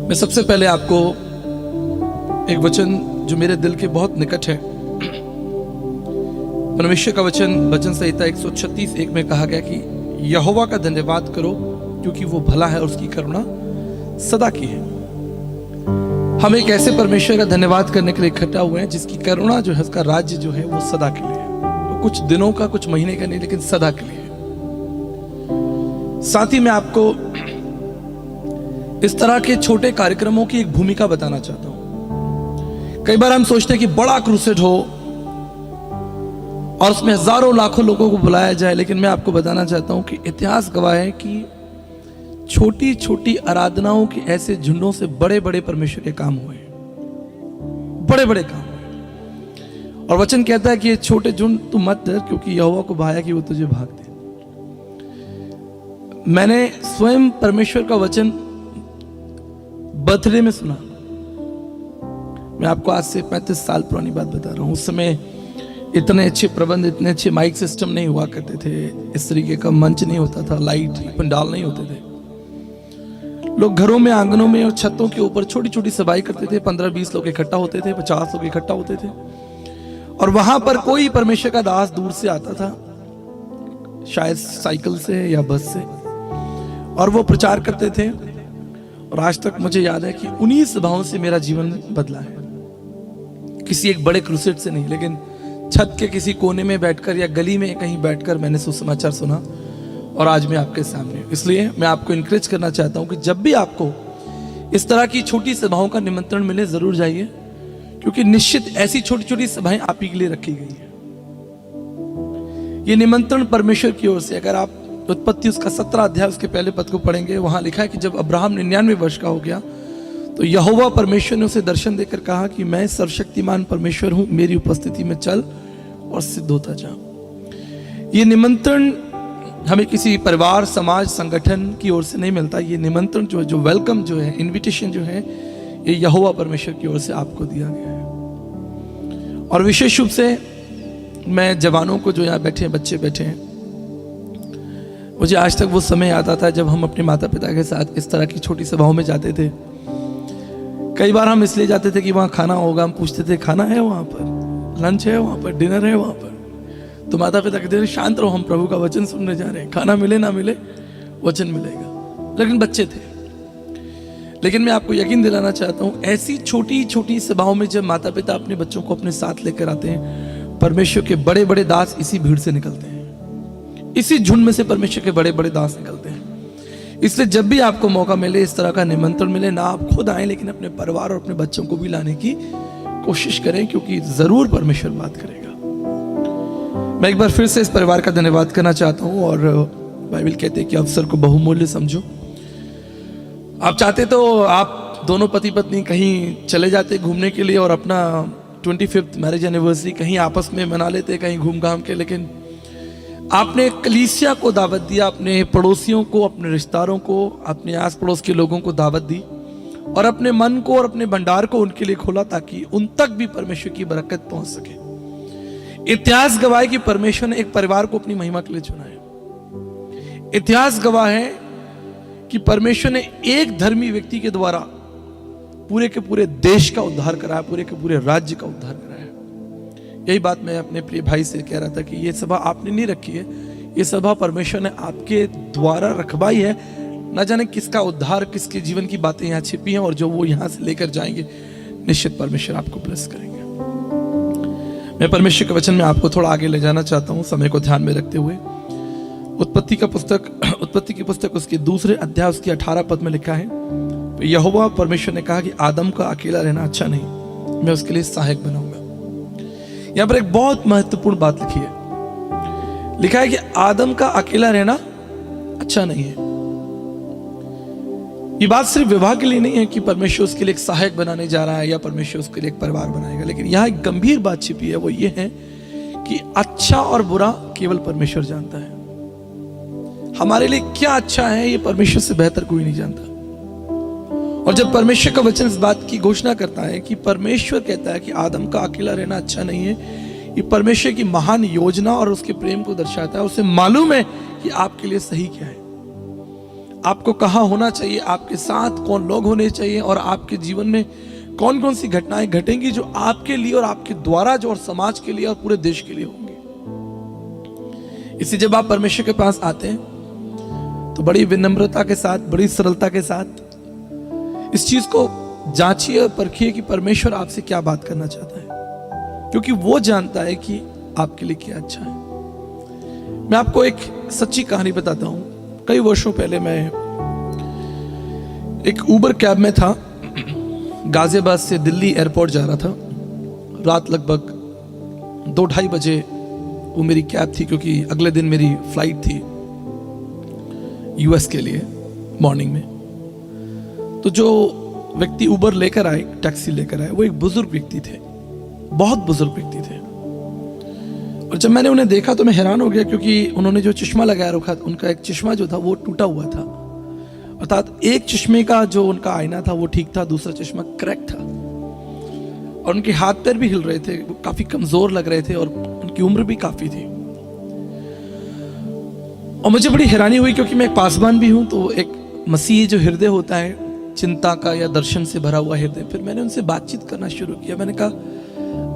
मैं सबसे पहले आपको एक वचन जो मेरे दिल के बहुत निकट है, परमेश्वर का वचन संहिता 136:1 में कहा गया कि यहोवा का धन्यवाद करो क्योंकि वो भला है और उसकी करुणा सदा की है। हम एक ऐसे परमेश्वर का धन्यवाद करने के लिए इकट्ठा हुए हैं जिसकी करुणा जो है, उसका राज्य जो है वो सदा के लिए है। तो कुछ दिनों का, कुछ महीने का नहीं, लेकिन सदा के लिए है। साथ ही मैं आपको इस तरह के छोटे कार्यक्रमों की एक भूमिका बताना चाहता हूं। कई बार हम सोचते हैं कि बड़ा क्रूसेड हो और उसमें हजारों लाखों लोगों को बुलाया जाए, लेकिन मैं आपको बताना चाहता हूं कि इतिहास गवाह है कि छोटी छोटी आराधनाओं के ऐसे झुंडों से बड़े बड़े परमेश्वर के काम हुए, बड़े बड़े काम हुए। और वचन कहता है कि ये छोटे झुंड तू मत डर, क्योंकि यहोवा को भाया कि वो तुझे भाग दे। मैंने स्वयं परमेश्वर का वचन बर्थडे में सुना। मैं आपको आज से 35 साल पुरानी बात बता रहा हूं। उस समय इतने अच्छे प्रबंध, इतने अच्छे माइक सिस्टम नहीं हुआ करते थे, इस तरीके का मंच नहीं होता था, लाइट पंडाल नहीं होते थे। लोग घरों में, आंगनों में और छतों के ऊपर छोटी छोटी सभाएं करते थे। 15-20 लोग इकट्ठा होते थे, 50 लोग इकट्ठा होते थे, और वहां पर कोई परमेश्वर का दास दूर से आता था, शायद साइकिल से या बस से, और वो प्रचार करते थे। और आज तक मुझे याद है कि उन्हीं सभाओं से मेरा जीवन बदला है। किसी एक बड़े क्रूसेड से नहीं, लेकिन छत के किसी कोने में बैठकर या गली में कहीं बैठकर मैंने सुसमाचार सुना, और आज मैं आपके सामने। इसलिए मैं आपको इंकरेज करना चाहता हूं कि जब भी आपको इस तरह की छोटी सभाओं का निमंत्रण मिले, जरूर जाइए, क्योंकि निश्चित ऐसी छोटी छोटी सभाएं आप ही के लिए रखी गई है। ये निमंत्रण परमेश्वर की ओर से। अगर आप उत्पत्ति उसका 17 अध्याय उसके पहले पद को पढ़ेंगे, वहां लिखा है कि जब अब्राहम 99 वर्ष का हो गया तो यहोवा परमेश्वर ने उसे दर्शन देकर कहा कि मैं सर्वशक्तिमान परमेश्वर हूं, मेरी उपस्थिति में चल और सिद्ध होता जा। ये निमंत्रण हमें किसी परिवार, समाज, संगठन की ओर से नहीं मिलता। ये निमंत्रण जो है, जो वेलकम जो है, इनविटेशन जो है, ये यहोवा परमेश्वर की ओर से आपको दिया गया है। और विशेष रूप से मैं जवानों को, जो यहाँ बैठे हैं, बच्चे बैठे हैं, मुझे आज तक वो समय याद आता है जब हम अपने माता पिता के साथ इस तरह की छोटी सभाओं में जाते थे। कई बार हम इसलिए जाते थे कि वहाँ खाना होगा। हम पूछते थे, खाना है वहाँ पर, लंच है वहाँ पर, डिनर है वहाँ पर। तो माता पिता कहते थे, शांत रहो, हम प्रभु का वचन सुनने जा रहे हैं, खाना मिले ना मिले वचन मिलेगा। लेकिन बच्चे थे। लेकिन मैं आपको यकीन दिलाना चाहता हूँ, ऐसी छोटी छोटी सभाओं में जब माता पिता अपने बच्चों को अपने साथ लेकर आते हैं, परमेश्वर के बड़े बड़े दास इसी भीड़ से निकलते हैं। इसी झुंड में से परमेश्वर के बड़े बड़े दास निकलते हैं। इसलिए जब भी आपको मौका मिले, इस तरह का निमंत्रण मिले, ना आप खुद आए, लेकिन अपने परिवार और अपने बच्चों को भी लाने की कोशिश करें, क्योंकि जरूर परमेश्वर बात करेगा। मैं एक बार फिर से इस परिवार का धन्यवाद करना चाहता हूं। और बाइबल कहते हैं कि अवसर को बहुमूल्य समझो। आप चाहते तो आप दोनों पति पत्नी कहीं चले जाते घूमने के लिए और अपना 25th मैरिज एनिवर्सरी कहीं आपस में मना लेते, कहीं घूम घाम के, लेकिन आपने कलीसिया को दावत दिया, अपने पड़ोसियों को, अपने रिश्तेदारों को, अपने आस पड़ोस के लोगों को दावत दी, और अपने मन को और अपने भंडार को उनके लिए खोला, ताकि उन तक भी परमेश्वर की बरकत पहुंच सके। इतिहास गवाह है कि परमेश्वर ने एक परिवार को अपनी महिमा के लिए चुना है। इतिहास गवाह है कि परमेश्वर ने एक धर्मी व्यक्ति के द्वारा पूरे के पूरे देश का उद्धार कराया, पूरे के पूरे राज्य का उद्धार कराया। यही बात मैं अपने प्रिय भाई से कह रहा था कि ये सभा आपने नहीं रखी है, ये सभा परमेश्वर ने आपके द्वारा रखवाई है। न जाने किसका उद्धार, किसके जीवन की बातें यहाँ छिपी हैं, और जो वो यहाँ से लेकर जाएंगे, निश्चित परमेश्वर आपको ब्लेस करेंगे। मैं परमेश्वर के वचन में आपको थोड़ा आगे ले जाना चाहता हूँ, समय को ध्यान में रखते हुए। उत्पत्ति की पुस्तक उसके 2 अध्याय उसकी 18 पद में लिखा है, तो यहोवा परमेश्वर ने कहा कि आदम का अकेला रहना अच्छा नहीं, मैं उसके लिए सहायक बनाऊंगा। यहां पर एक बहुत महत्वपूर्ण बात लिखी है। लिखा है कि आदम का अकेला रहना अच्छा नहीं है। ये बात सिर्फ विवाह के लिए नहीं है कि परमेश्वर उसके लिए एक सहायक बनाने जा रहा है या परमेश्वर उसके लिए एक परिवार बनाएगा, लेकिन यहां एक गंभीर बात छिपी है। वो ये है कि अच्छा और बुरा केवल परमेश्वर जानता है। हमारे लिए क्या अच्छा है, ये परमेश्वर से बेहतर कोई नहीं जानता। और जब परमेश्वर का वचन इस बात की घोषणा करता है कि परमेश्वर कहता है कि आदम का अकेला रहना अच्छा नहीं है, ये परमेश्वर की महान योजना और उसके प्रेम को दर्शाता है। उसे मालूम है कि आपके लिए सही क्या है। आपको कहाँ होना चाहिए, आपके साथ कौन लोग होने चाहिए और आपके जीवन में कौन कौन सी घटनाएं घटेंगी जो आपके लिए और आपके द्वारा जो और समाज के लिए और पूरे देश के लिए होंगी। इसलिए जब आप परमेश्वर के पास आते हैं तो बड़ी विनम्रता के साथ, बड़ी सरलता के साथ इस चीज को जांचिए और परखिए कि परमेश्वर आपसे क्या बात करना चाहता है, क्योंकि वो जानता है कि आपके लिए क्या अच्छा है। मैं आपको एक सच्ची कहानी बताता हूं। कई वर्षों पहले मैं एक उबर कैब में था, गाजियाबाद से दिल्ली एयरपोर्ट जा रहा था। रात लगभग 2-2:30 बजे वो मेरी कैब थी, क्योंकि अगले दिन मेरी फ्लाइट थी यूएस के लिए मॉर्निंग में। तो जो व्यक्ति उबर लेकर आए, टैक्सी लेकर आए, वो एक बुजुर्ग व्यक्ति थे, बहुत बुजुर्ग व्यक्ति थे। और जब मैंने उन्हें देखा तो मैं हैरान हो गया, क्योंकि उन्होंने जो चश्मा लगाया रखा था, उनका एक चश्मा जो था वो टूटा हुआ था। अर्थात एक चश्मे का जो उनका आईना था वो ठीक था, दूसरा चश्मा क्रैक था। और उनके हाथ पैर भी हिल रहे थे, वो काफी कमजोर लग रहे थे और उनकी उम्र भी काफी थी। और मुझे बड़ी हैरानी हुई, क्योंकि मैं एक पासवान भी हूं, तो एक मसीही जो हृदय होता है, चिंता का या दर्शन से भरा हुआ हृदय। फिर मैंने उनसे बातचीत करना शुरू किया। मैंने कहा,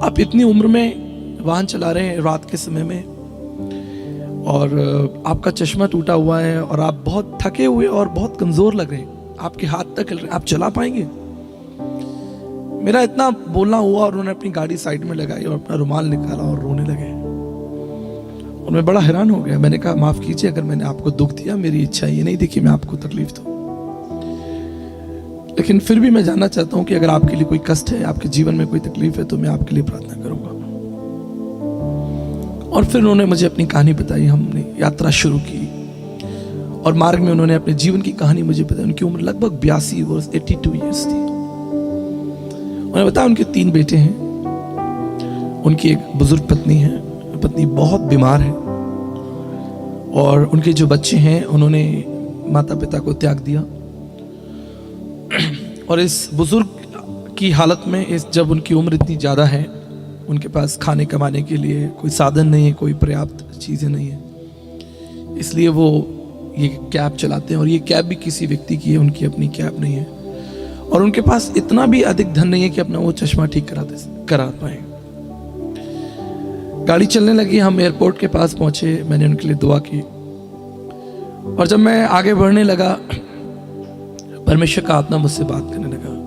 आप इतनी उम्र में वाहन चला रहे हैं रात के समय में, और आपका चश्मा टूटा हुआ है और आप बहुत थके हुए और बहुत कमजोर लग रहे हैं, आपके हाथ तक हिल रहे हैं, आप चला पाएंगे? मेरा इतना बोलना हुआ और उन्होंने अपनी गाड़ी साइड में लगाई और अपना रुमाल निकाला और रोने लगे। और मैं बड़ा हैरान हो गया। मैंने कहा, माफ कीजिए अगर मैंने आपको दुख दिया, मेरी इच्छा ये नहीं थी कि मैं आपको तकलीफ दूं, लेकिन फिर भी मैं जानना चाहता हूं कि अगर आपके लिए कोई कष्ट है, आपके जीवन में कोई तकलीफ है, तो मैं आपके लिए प्रार्थना करूंगा। और फिर उन्होंने मुझे अपनी कहानी बताई, हमने यात्रा शुरू की और मार्ग में उन्होंने अपने जीवन की कहानी मुझे बताई। उनकी उम्र लगभग 82 वर्ष 82 ईयर्स थी। उन्होंने बताया उनके 3 बेटे हैं, उनकी एक बुजुर्ग पत्नी है, पत्नी बहुत बीमार है, और उनके जो बच्चे हैं उन्होंने माता पिता को त्याग दिया। और इस बुजुर्ग की हालत में, जब उनकी उम्र इतनी ज़्यादा है, उनके पास खाने कमाने के लिए कोई साधन नहीं है, कोई पर्याप्त चीज़ें नहीं है, इसलिए वो ये कैब चलाते हैं। और ये कैब भी किसी व्यक्ति की है, उनकी अपनी कैब नहीं है। और उनके पास इतना भी अधिक धन नहीं है कि अपना वो चश्मा ठीक करा पाए। गाड़ी चलने लगी, हम एयरपोर्ट के पास पहुंचे, मैंने उनके लिए दुआ की। और जब मैं आगे बढ़ने लगा, परमेश्वर का आत्मा मुझसे बात करने लगा।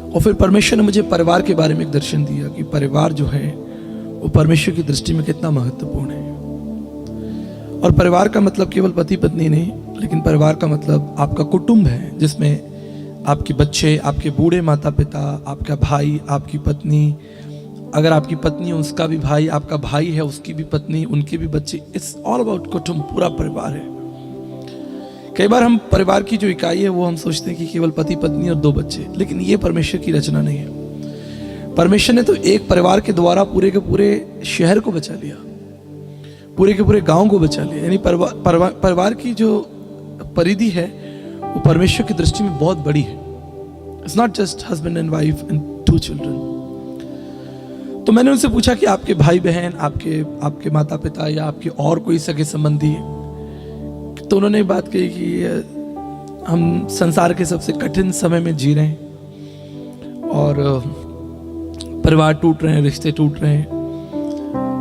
और फिर परमेश्वर ने मुझे परिवार के बारे में एक दर्शन दिया कि परिवार जो है वो परमेश्वर की दृष्टि में कितना महत्वपूर्ण है। और परिवार का मतलब केवल पति पत्नी नहीं, लेकिन परिवार का मतलब आपका कुटुंब है, जिसमें आपके बच्चे, आपके बूढ़े माता पिता, आपका भाई, आपकी पत्नी, अगर आपकी पत्नी है उसका भी भाई, आपका भाई है उसकी भी पत्नी, उनके भी बच्चे। इट्स ऑल अबाउट कुटुंब, पूरा परिवार है। कई बार हम परिवार की जो इकाई है वो हम सोचते हैं कि केवल पति पत्नी और 2 बच्चे, लेकिन ये परमेश्वर की रचना नहीं है। परमेश्वर ने तो एक परिवार के द्वारा पूरे के पूरे शहर को बचा लिया, पूरे के पूरे गांव को बचा लिया। यानी परिवार की जो परिधि है वो परमेश्वर की दृष्टि में बहुत बड़ी है। It's not just husband and wife and 2 children. तो मैंने उनसे पूछा कि आपके भाई बहन, आपके माता पिता या आपके और कोई सगे संबंधी? तो उन्होंने बात कही कि हम संसार के सबसे कठिन समय में जी रहे हैं और परिवार टूट रहे हैं, रिश्ते टूट रहे हैं।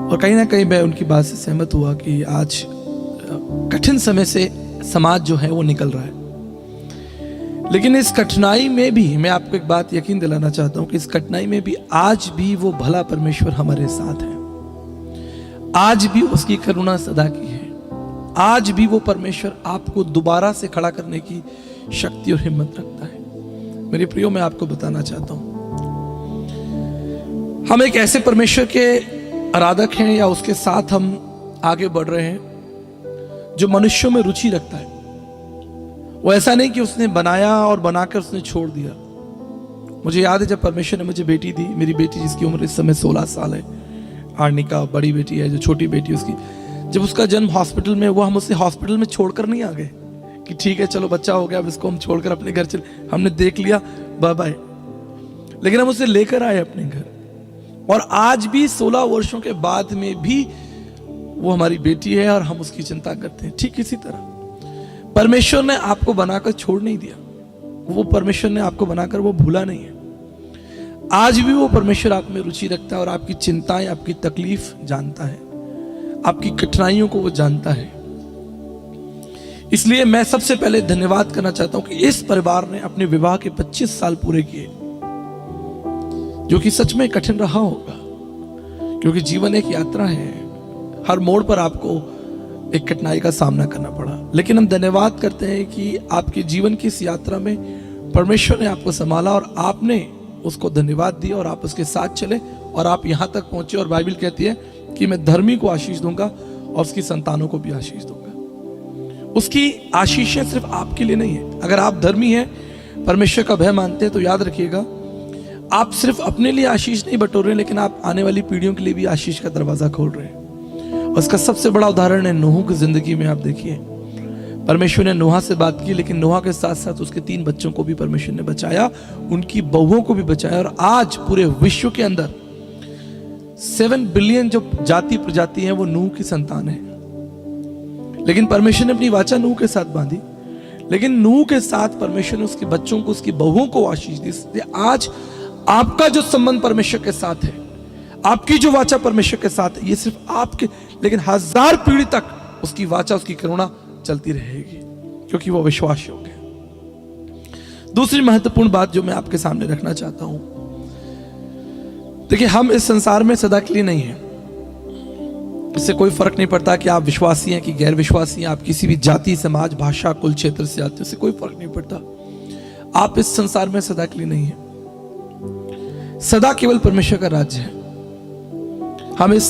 और कहीं ना कहीं मैं उनकी बात से सहमत हुआ कि आज कठिन समय से समाज जो है वो निकल रहा है। लेकिन इस कठिनाई में भी मैं आपको एक बात यकीन दिलाना चाहता हूं कि इस कठिनाई में भी आज भी वो भला परमेश्वर हमारे साथ है। आज भी उसकी करुणा सदा की है। आज भी वो परमेश्वर आपको दोबारा से खड़ा करने की शक्ति और हिम्मत रखता है। मेरे प्रियो, मैं आपको बताना चाहता हूं, हम एक ऐसे परमेश्वर के आराधक हैं या उसके साथ हम आगे बढ़ रहे हैं जो मनुष्यों में रुचि रखता है। वो ऐसा नहीं कि उसने बनाया और बनाकर उसने छोड़ दिया। मुझे याद है जब परमेश्वर ने मुझे बेटी दी, मेरी बेटी जिसकी उम्र इस समय 16 साल है, आर्निका बड़ी बेटी है, जो छोटी बेटी उसकी, जब उसका जन्म हॉस्पिटल में हुआ, हम उसे हॉस्पिटल में छोड़कर नहीं आ गए कि ठीक है चलो बच्चा हो गया, अब इसको हम छोड़कर अपने घर चले, हमने देख लिया बाय बाय। लेकिन हम उसे लेकर आए अपने घर, और आज भी 16 वर्षों के बाद में भी वो हमारी बेटी है और हम उसकी चिंता करते हैं। ठीक इसी तरह परमेश्वर ने आपको बनाकर छोड़ नहीं दिया, वो परमेश्वर ने आपको बनाकर वो भूला नहीं है। आज भी वो परमेश्वर आप में रुचि रखता है और आपकी चिंताएं, आपकी तकलीफ जानता है, आपकी कठिनाइयों को वो जानता है। इसलिए मैं सबसे पहले धन्यवाद करना चाहता हूं कि इस परिवार ने अपने विवाह के 25 साल पूरे किए, जो कि सच में कठिन रहा होगा, क्योंकि जीवन एक यात्रा है। हर मोड़ पर आपको एक कठिनाई का सामना करना पड़ा, लेकिन हम धन्यवाद करते हैं कि आपके जीवन की इस यात्रा में परमेश्वर ने आपको संभाला और आपने उसको धन्यवाद दिया और आप उसके साथ चले और आप यहां तक पहुंचे। और बाइबल कहती है कि मैं धर्मी को आशीष दूंगा और उसकी संतानों को भी आशीष दूंगा। उसकी आशीषें सिर्फ आपके लिए नहीं है। अगर आप धर्मी हैं, परमेश्वर का भय मानते हैं, तो याद रखिएगा, आप सिर्फ अपने लिए आशीष नहीं बटोर रहे, लेकिन आप आने वाली पीढ़ियों के लिए भी आशीष का दरवाजा खोल रहे हैं। और उसका सबसे बड़ा उदाहरण है नूह की जिंदगी में। आप देखिए, परमेश्वर ने नूह से बात की, लेकिन नूह के साथ साथ उसके 3 बच्चों को भी परमेश्वर ने बचाया, उनकी बहुओं को भी बचाया। और आज पूरे विश्व के अंदर 7 बिलियन जो जाति प्रजाति है वो नूह की संतान है। लेकिन परमेश्वर ने अपनी वाचा नूह के साथ बांधी, लेकिन नूह के साथ परमेश्वर ने उसके बच्चों को, उसकी बहुओं को आशीष दी। इसलिए आज आपका जो संबंध परमेश्वर के साथ है, आपकी जो वाचा परमेश्वर के साथ है, ये सिर्फ आपके, लेकिन 1000 पीढ़ी तक उसकी वाचा, उसकी करुणा चलती रहेगी, क्योंकि वो विश्वास योग्य है। दूसरी महत्वपूर्ण बात जो मैं आपके सामने रखना चाहता हूं, देखिए, हम इस संसार में सदा के लिए नहीं है। इससे कोई फर्क नहीं पड़ता कि आप विश्वासी हैं कि गैर विश्वासी हैं, आप किसी भी जाति, समाज, भाषा, कुल, क्षेत्र से आते हैं, इससे कोई फर्क नहीं पड़ता। आप इस संसार में सदा के लिए नहीं है। सदा केवल परमेश्वर का राज्य है। हम इस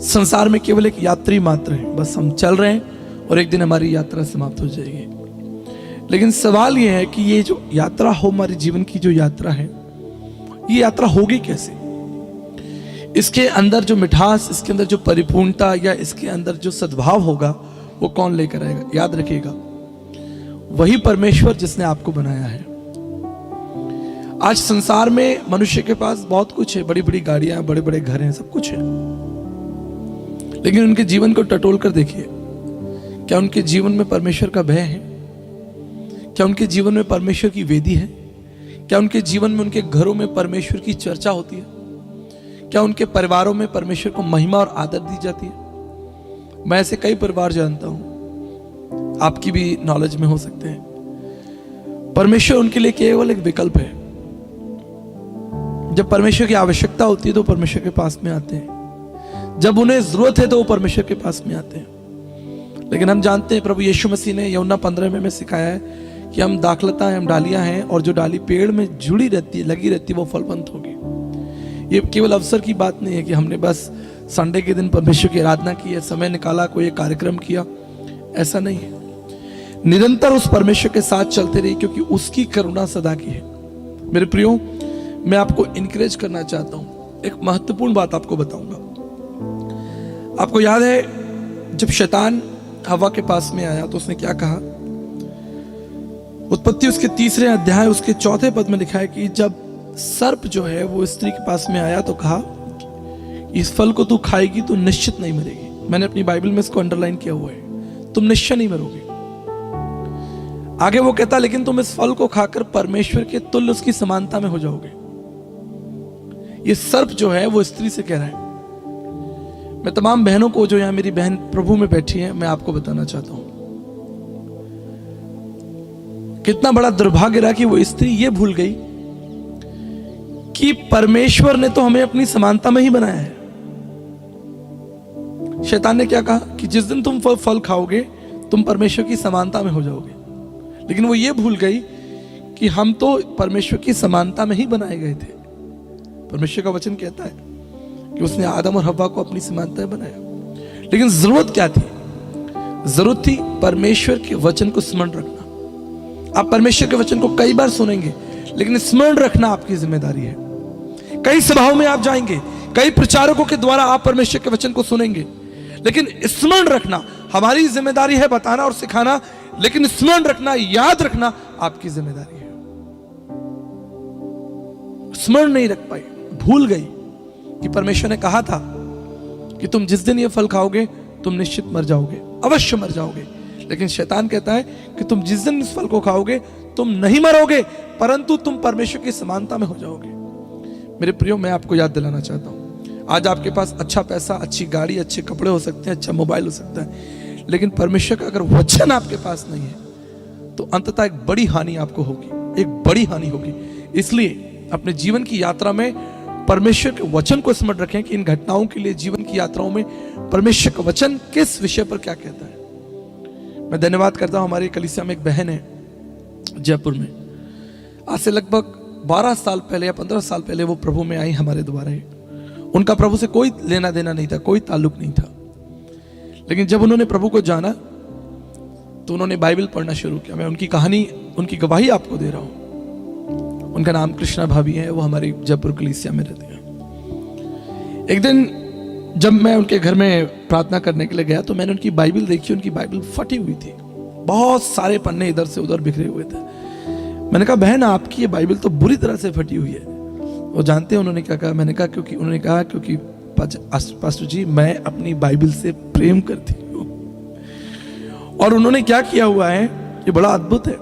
संसार में केवल एक यात्री मात्र हैं, बस हम चल रहे हैं और एक दिन हमारी यात्रा समाप्त हो जाएगी। लेकिन सवाल यह है कि ये जो यात्रा हो, हमारे जीवन की जो यात्रा है, ये यात्रा होगी कैसे? इसके अंदर जो मिठास, इसके अंदर जो परिपूर्णता, या इसके अंदर जो सद्भाव होगा, वो कौन लेकर आएगा? याद रखिएगा, वही परमेश्वर जिसने आपको बनाया है। आज संसार में मनुष्य के पास बहुत कुछ है, बड़ी बड़ी गाड़ियां, बड़े बड़े घर हैं, सब कुछ है, लेकिन उनके जीवन को टटोल कर देखिए, क्या उनके जीवन में परमेश्वर का भय है? क्या उनके जीवन में परमेश्वर की वेदी है? क्या उनके जीवन में, उनके घरों में परमेश्वर की चर्चा होती है? क्या उनके परिवारों में परमेश्वर को महिमा और आदर दी जाती है? मैं ऐसे कई परिवार जानता हूं, आपकी भी नॉलेज में हो सकते हैं। परमेश्वर उनके लिए केवल एक विकल्प है। जब परमेश्वर की आवश्यकता होती है तो परमेश्वर के पास में आते हैं, जब उन्हें जरूरत है तो वो परमेश्वर के पास में आते हैं। लेकिन हम जानते हैं, प्रभु यीशु मसीह ने यूहन्ना 15 में हमें सिखाया है कि हम दाखलता हैं, हम डालियां हैं, और जो डाली पेड़ में जुड़ी रहती है, लगी रहती है, वो फलवंत होगी। ये केवल अवसर की बात नहीं है कि हमने बस संडे के दिन परमेश्वर की आराधना की है, समय निकाला, कोई एक कार्यक्रम किया, ऐसा नहीं है। निरंतर उस परमेश्वर के साथ चलते रहिए, क्योंकि उसकी करुणा सदा की है। मेरे प्रियो, मैं आपको इनकरेज करना चाहता हूं। एक महत्वपूर्ण बात आपको बताऊंगा। आपको याद है जब शैतान हवा के पास में आया तो उसने क्या कहा? उत्पत्ति उसके 3 अध्याय उसके 4 पद में लिखा है कि जब सर्प जो है वो स्त्री के पास में आया तो कहा, इस फल को तू खाएगी तो निश्चित नहीं मरेगी। मैंने अपनी बाइबल में इसको अंडरलाइन किया हुआ है, तुम निश्चय नहीं मरोगे। आगे वो कहता, लेकिन तुम इस फल को खाकर परमेश्वर के तुल्य, उसकी समानता में हो जाओगे। ये सर्प जो है वो स्त्री से कह रहा है। मैं तमाम बहनों को, जो यहां मेरी बहन प्रभु में बैठी है, मैं आपको बताना चाहता हूं, कितना बड़ा दुर्भाग्य रहा कि वो स्त्री ये भूल गई कि परमेश्वर ने तो हमें अपनी समानता में ही बनाया है। शैतान ने क्या कहा कि जिस दिन तुम फल खाओगे तुम परमेश्वर की समानता में हो जाओगे, लेकिन वो ये भूल गई कि हम तो परमेश्वर की समानता में ही बनाए गए थे। परमेश्वर का वचन कहता है कि उसने आदम और हव्वा को अपनी समानता में बनाया, लेकिन जरूरत क्या थी? जरूरत थी परमेश्वर के वचन को स्मरण रखना। आप परमेश्वर के वचन को कई बार सुनेंगे, लेकिन स्मरण रखना आपकी जिम्मेदारी है। कई सभाओं में आप जाएंगे, कई प्रचारकों के द्वारा आप परमेश्वर के वचन को सुनेंगे, लेकिन स्मरण रखना हमारी जिम्मेदारी है, बताना और सिखाना, लेकिन स्मरण रखना, याद रखना आपकी जिम्मेदारी है। स्मरण नहीं रख पाई, भूल गई कि परमेश्वर ने कहा था कि तुम जिस दिन ये फल खाओगे तुम निश्चित मर जाओगे, अवश्य मर जाओगे। लेकिन शैतान कहता है कि तुम जिस दिन इस फल को खाओगे तुम नहीं मरोगे, परंतु तुम परमेश्वर की समानता में हो जाओगे। मेरे प्रियो, मैं आपको याद दिलाना चाहता हूं, आज आपके पास अच्छा पैसा, अच्छी गाड़ी, अच्छे कपड़े हो सकते हैं, अच्छा मोबाइल हो सकता है, लेकिन परमेश्वर का अगर वचन आपके पास नहीं है तो अंततः एक बड़ी हानि आपको होगी, एक बड़ी हानि होगी। इसलिए अपने जीवन की यात्रा में परमेश्वर के वचन को स्मरण रखें कि इन घटनाओं के लिए, जीवन की यात्राओं में परमेश्वर का वचन किस विषय पर क्या कहता है। मैं धन्यवाद करता हूं, हमारी कलीसिया में एक बहन है जयपुर में, आज से लगभग 12 साल पहले या 15 साल पहले वो प्रभु में आई हमारे द्वारा ही। उनका प्रभु से कोई लेना देना नहीं था, कोई ताल्लुक नहीं था, लेकिन जब उन्होंने प्रभु को जाना तो उन्होंने बाइबल पढ़ना शुरू किया। मैं उनकी कहानी, उनकी गवाही आपको दे रहा हूं। उनका नाम कृष्णा भाभी है, वो हमारी जयपुर कलीसिया में रहती हैं। एक दिन जब मैं उनके घर में प्रार्थना करने के लिए गया तो मैंने उनकी बाइबल देखी। उनकी बाइबल फटी हुई थी, बहुत सारे पन्ने इधर से उधर बिखरे हुए थे। मैंने कहा, बहन आपकी ये बाइबल तो बुरी तरह से फटी हुई है। वो जानते हैं उन्होंने क्या कहा? मैंने कहा क्योंकि पास्टर जी मैं अपनी बाइबल से प्रेम करती हूँ। और उन्होंने क्या किया हुआ है, ये बड़ा अद्भुत है।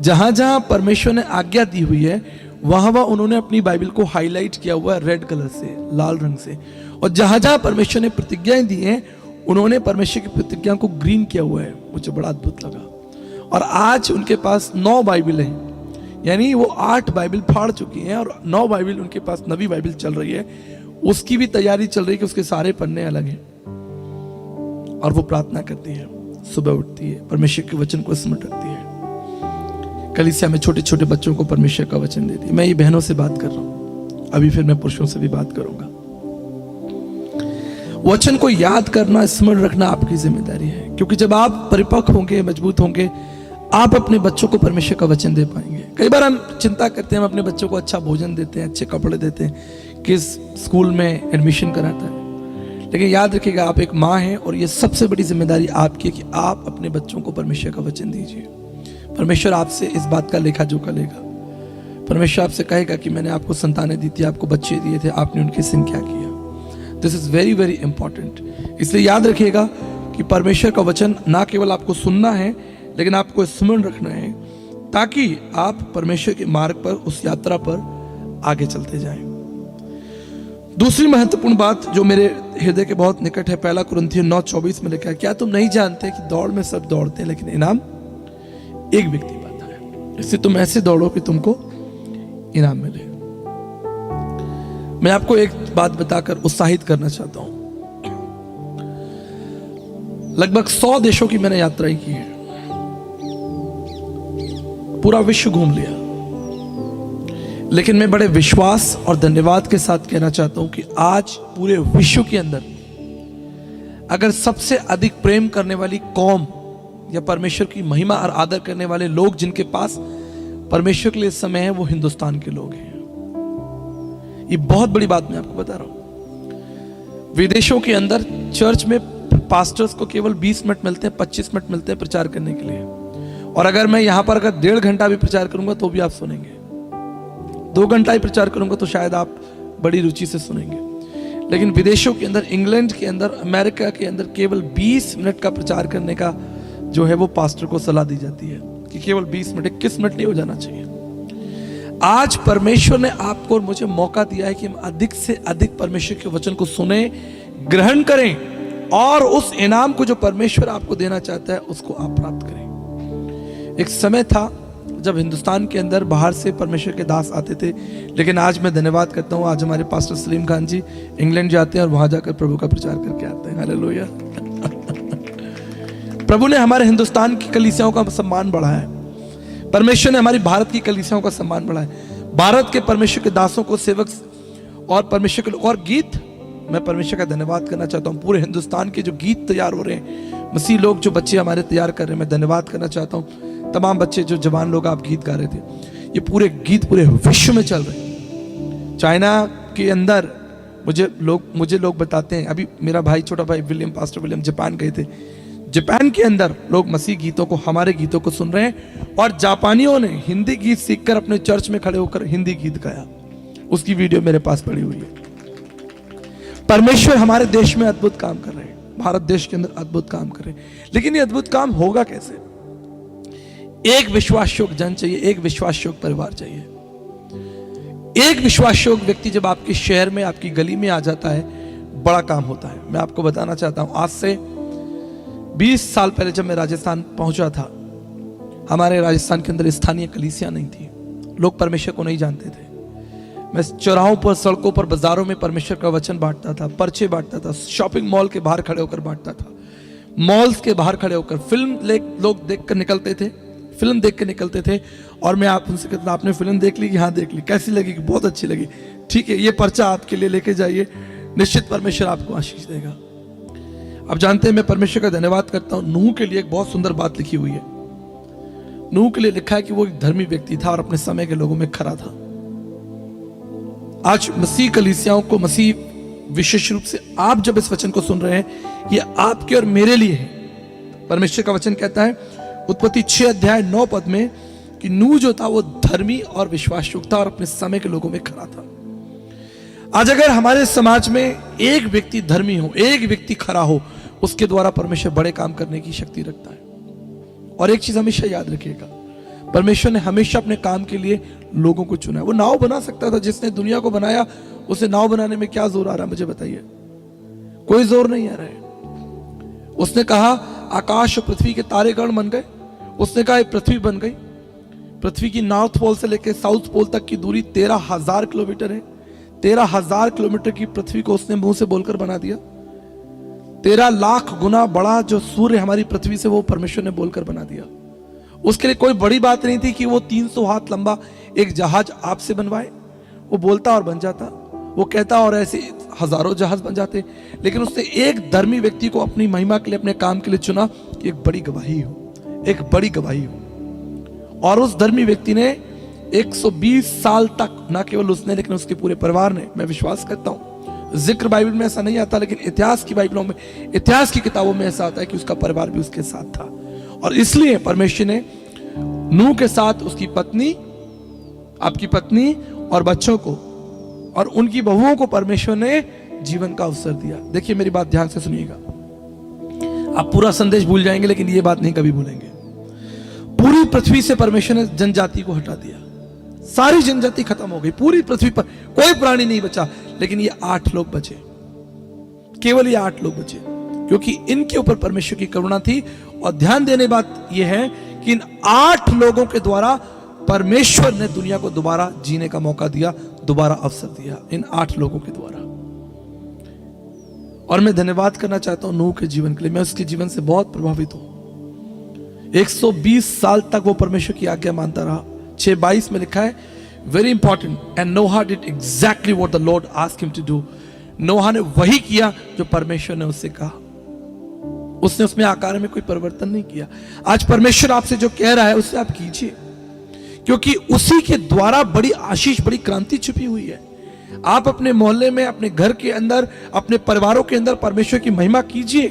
जहां जहां परमेश्वर ने आज्ञा दी हुई है वहां वहां उन्होंने अपनी बाइबल को हाईलाइट किया हुआ है रेड कलर से, लाल रंग से। और जहां जहां परमेश्वर ने प्रतिज्ञाएं दी हैं उन्होंने परमेश्वर की प्रतिज्ञा को ग्रीन किया हुआ है। मुझे बड़ा अद्भुत लगा। और आज उनके पास 9 बाइबल हैं, यानी वो 8 बाइबल फाड़ चुकी हैं और 9 बाइबल उनके पास, नवी बाइबल चल रही है। उसकी भी तैयारी चल रही है कि उसके सारे पन्ने अलग हैं। और वो प्रार्थना करती है, सुबह उठती है, परमेश्वर के वचन को स्मरण रखती है, कलीसिया में छोटे छोटे बच्चों को परमेश्वर का वचन देती है। मैं ये बहनों से बात कर रहा हूं, अभी फिर मैं पुरुषों से भी बात करूंगा। वचन को याद करना, स्मरण रखना आपकी जिम्मेदारी है, क्योंकि जब आप परिपक्व होंगे, मजबूत होंगे, आप अपने बच्चों को परमेश्वर का वचन दे पाएंगे। कई बार हम चिंता करते हैं, हम अपने बच्चों को अच्छा भोजन देते हैं, अच्छे कपड़े देते हैं, किस स्कूल में एडमिशन कराता है, लेकिन याद रखिएगा आप एक माँ हैं और ये सबसे बड़ी जिम्मेदारी आपकी है कि आप अपने बच्चों को परमेश्वर का वचन दीजिए। परमेश्वर आपसे इस बात का लेखा जोखा लेगा। परमेश्वर आपसे कहेगा कि मैंने आपको संतानें दी थी, आपको बच्चे दिए थे, आपने उनके संग क्या किया। This is very very important. इसलिए याद रखिएगा कि परमेश्वर का वचन ना केवल आपको सुनना है लेकिन आपको स्मरण रखना है, ताकि आप परमेश्वर के मार्ग पर, उस यात्रा पर आगे चलते जाएं। दूसरी महत्वपूर्ण बात जो मेरे हृदय के बहुत निकट है, 1 कुरिन्थियों 9:24 में लिखा है, क्या तुम नहीं जानते कि दौड़ में सब दौड़ते हैं लेकिन इनाम एक व्यक्ति पाता है। इससे तुम ऐसे दौड़ो कि तुमको इनाम मिले। मैं आपको एक बात बताकर उत्साहित करना चाहता हूं। लगभग 100 देशों की मैंने यात्राएं की है, पूरा विश्व घूम लिया, लेकिन मैं बड़े विश्वास और धन्यवाद के साथ कहना चाहता हूं कि आज पूरे विश्व के अंदर अगर सबसे अधिक प्रेम करने वाली कौम या परमेश्वर की महिमा और आदर करने वाले लोग जिनके पास परमेश्वर के लिए समय है, वो हिंदुस्तान के लोग हैं। ये बहुत बड़ी बात मैं आपको बता रहा हूं। विदेशों के अंदर चर्च में पास्टर्स को केवल 20 मिनट मिलते हैं, 25 मिनट मिलते हैं प्रचार करने के लिए, और अगर मैं यहां पर अगर 1.5 घंटा भी प्रचार करूंगा तो भी आप सुनेंगे। 2 घंटा ही प्रचार करूंगा तो शायद आप बड़ी रुचि से सुनेंगे। लेकिन विदेशों के अंदर, इंग्लैंड के अंदर, अमेरिका के अंदर केवल 20 मिनट का प्रचार करने का जो है वो पास्टर को सलाह दी जाती है कि केवल 20 मिनट, 21 मिनट नहीं हो जाना चाहिए। आज परमेश्वर ने आपको और मुझे मौका दिया है कि हम अधिक से अधिक परमेश्वर के वचन को सुने, ग्रहण करें और उस इनाम को जो परमेश्वर आपको देना चाहता है उसको आप प्राप्त करें। एक समय था जब हिंदुस्तान के अंदर बाहर से परमेश्वर के दास आते थे, लेकिन आज मैं धन्यवाद करता हूं, आज हमारे पास्टर सलीम खान जी इंग्लैंड जाते हैं और वहां जाकर प्रभु का प्रचार करके आते हैं। हालेलुया। प्रभु ने हमारे हिंदुस्तान की कलीसियाओं का सम्मान बढ़ाया है। परमेश्वर ने हमारी भारत की कलीसियाओं का सम्मान बढ़ाया है। भारत के परमेश्वर के दासों को, सेवक और परमेश्वर के और गीत, मैं परमेश्वर का धन्यवाद करना चाहता हूं। पूरे हिंदुस्तान के जो गीत तैयार हो रहे हैं, मसीह लोग जो बच्चे हमारे तैयार कर रहे हैं, मैं धन्यवाद करना चाहता हूं। तमाम बच्चे जो जवान लोग आप गीत गा रहे थे, ये पूरे गीत पूरे विश्व में चल रहे हैं। चाइना के अंदर मुझे लोग बताते हैं, अभी मेरा भाई, छोटा भाई विलियम, पास्टर विलियम जापान गए थे। जापान के अंदर लोग मसीह गीतों को, हमारे गीतों को सुन रहे हैं, और जापानियों ने हिंदी गीत सीखकर अपने चर्च में खड़े होकर हिंदी गीत गाया। उसकी वीडियो मेरे पास पड़ी हुई है। परमेश्वर हमारे देश में अद्भुत काम कर रहे हैं। भारत देश के अंदर अद्भुत काम करे। लेकिन ये अद्भुत काम होगा कैसे? एक विश्वास योग्य जन चाहिए, एक विश्वास योग्य परिवार चाहिए। एक विश्वास योग्य व्यक्ति जब आपके शहर में, आपकी गली में आ जाता है, बड़ा काम होता है। मैं आपको बताना चाहता हूं, आज से 20 साल पहले जब मैं राजस्थान पहुंचा था, हमारे राजस्थान के अंदर स्थानीय कलीसियां नहीं थी, लोग परमेश्वर को नहीं जानते थे। मैं चौराहों पर, सड़कों पर, बाजारों में परमेश्वर का वचन बांटता था, पर्चे बांटता था, शॉपिंग मॉल के बाहर खड़े होकर बांटता था, मॉल्स के बाहर खड़े होकर फिल्म लोग देख कर निकलते थे, फिल्म देख के निकलते थे, और मैं आप उनसे कहता, आपने फिल्म देख ली कि हाँ देख ली, कैसी लगी? कि बहुत अच्छी लगी, ठीक है, ये पर्चा आपके लिए लेके जाइए, निश्चित परमेश्वर आपको आशीष देगा। अब जानते हैं, मैं परमेश्वर का धन्यवाद करता हूं, नूह के लिए एक बहुत सुंदर बात लिखी हुई है। नूह के लिए लिखा है कि वो एक धर्मी व्यक्ति था और अपने समय के लोगों में खरा था। आज मसीह कलीसियाओं को, मसीह विशेष रूप से आप जब इस वचन को सुन रहे हैं, ये आपके और मेरे लिए है। परमेश्वर का वचन कहता है उत्पत्ति 6 अध्याय 9 पद में कि नूह जो था वो धर्मी और विश्वासयोग्य था और अपने समय के लोगों में खरा था। आज अगर हमारे समाज में एक व्यक्ति धर्मी हो, एक व्यक्ति खरा हो, उसके द्वारा परमेश्वर बड़े काम करने की शक्ति रखता है। और एक चीज हमेशा याद रखिएगा, परमेश्वर ने हमेशा अपने काम के लिए लोगों को चुना है। वो नाव बना सकता था, जिसने दुनिया को बनाया उसे नाव बनाने में क्या जोर आ रहा है? मुझे बताइए, कोई जोर नहीं आ रहा है। उसने कहा आकाश और पृथ्वी के तारेगण बन गए, उसने कहा पृथ्वी बन गई। पृथ्वी की नॉर्थ पोल से लेकर साउथ पोल तक की दूरी 13,000 किलोमीटर है। 13,000 किलोमीटर की पृथ्वी को उसने मुंह से बोलकर बना दिया। 13 लाख गुना बड़ा जो सूर्य हमारी पृथ्वी से, वो परमेश्वर ने बोलकर बना दिया। उसके लिए कोई बड़ी बात नहीं थी कि वो 300 हाथ लंबा एक जहाज आपसे बनवाए। वो बोलता और बन जाता, वो कहता और ऐसे हजारों जहाज बन जाते। लेकिन उसने एक धर्मी व्यक्ति को अपनी महिमा के लिए, अपने काम के लिए चुना कि एक बड़ी गवाही हो, एक बड़ी गवाही हो। और उस धर्मी व्यक्ति ने 120 साल तक, ना केवल उसने लेकिन उसके पूरे परिवार ने, मैं विश्वास करता हूं, जिक्र बाइबल में ऐसा नहीं आता, लेकिन इतिहास की बाइबलों में, इतिहास की किताबों में ऐसा आता है कि उसका परिवार भी उसके साथ था। और इसलिए परमेश्वर ने नूह के साथ उसकी पत्नी, आपकी पत्नी और बच्चों को और उनकी बहुओं को परमेश्वर ने जीवन का अवसर दिया। देखिए मेरी बात ध्यान से सुनिएगा, आप पूरा संदेश भूल जाएंगे लेकिन ये बात नहीं कभी भूलेंगे। पूरी पृथ्वी से परमेश्वर ने जनजाति को हटा दिया, सारी जनजाति खत्म हो गई, पूरी पृथ्वी पर कोई प्राणी नहीं बचा। लेकिन ये 8 लोग बचे, केवल ये 8 लोग बचे, क्योंकि इनके ऊपर परमेश्वर की करुणा थी। और ध्यान देने बात यह है कि इन 8 लोगों के द्वारा परमेश्वर ने दुनिया को दोबारा जीने का मौका दिया, दोबारा अवसर दिया, इन 8 लोगों के द्वारा। और मैं धन्यवाद करना चाहता हूं नूह के जीवन के लिए। मैं उसके जीवन से बहुत प्रभावित हूं। 120 साल तक वो परमेश्वर की आज्ञा मानता रहा। 6:22 में लिखा है, very important, and Noah did exactly what the lord asked him to do. Noah ने वही किया जो परमेश्वर ने उससे कहा। उसने उसमें आकार में कोई परिवर्तन नहीं किया। आज परमेश्वर आपसे जो कह रहा है उससे आप कीजिए, क्योंकि उसी के द्वारा बड़ी आशीष, बड़ी क्रांति छुपी हुई है। आप अपने मोहल्ले में, अपने घर के अंदर, अपने परिवारों के अंदर परमेश्वर की महिमा कीजिए।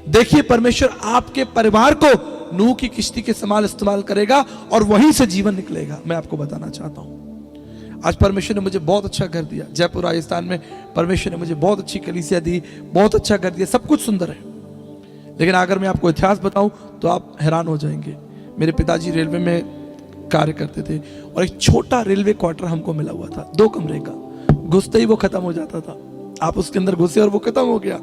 देखिए परमेश्वर आपके परिवार को नूह की किश्ती के समान इस्तेमाल करेगा और वहीं से जीवन निकलेगा। मैं आपको बताना चाहता हूं, आज परमेश्वर ने मुझे बहुत अच्छा घर दिया। जयपुर राजस्थान में परमेश्वर ने मुझे बहुत अच्छी कलीसिया दी, बहुत अच्छा घर दिया, सब कुछ सुंदर है। लेकिन अगर मैं आपको इतिहास बताऊं तो आप हैरान हो जाएंगे। मेरे पिताजी रेलवे में कार्य करते थे और एक छोटा रेलवे क्वार्टर हमको मिला हुआ था, 2 कमरे का। घुसते ही वो खत्म हो जाता था, आप उसके अंदर घुसे और वो खत्म हो गया।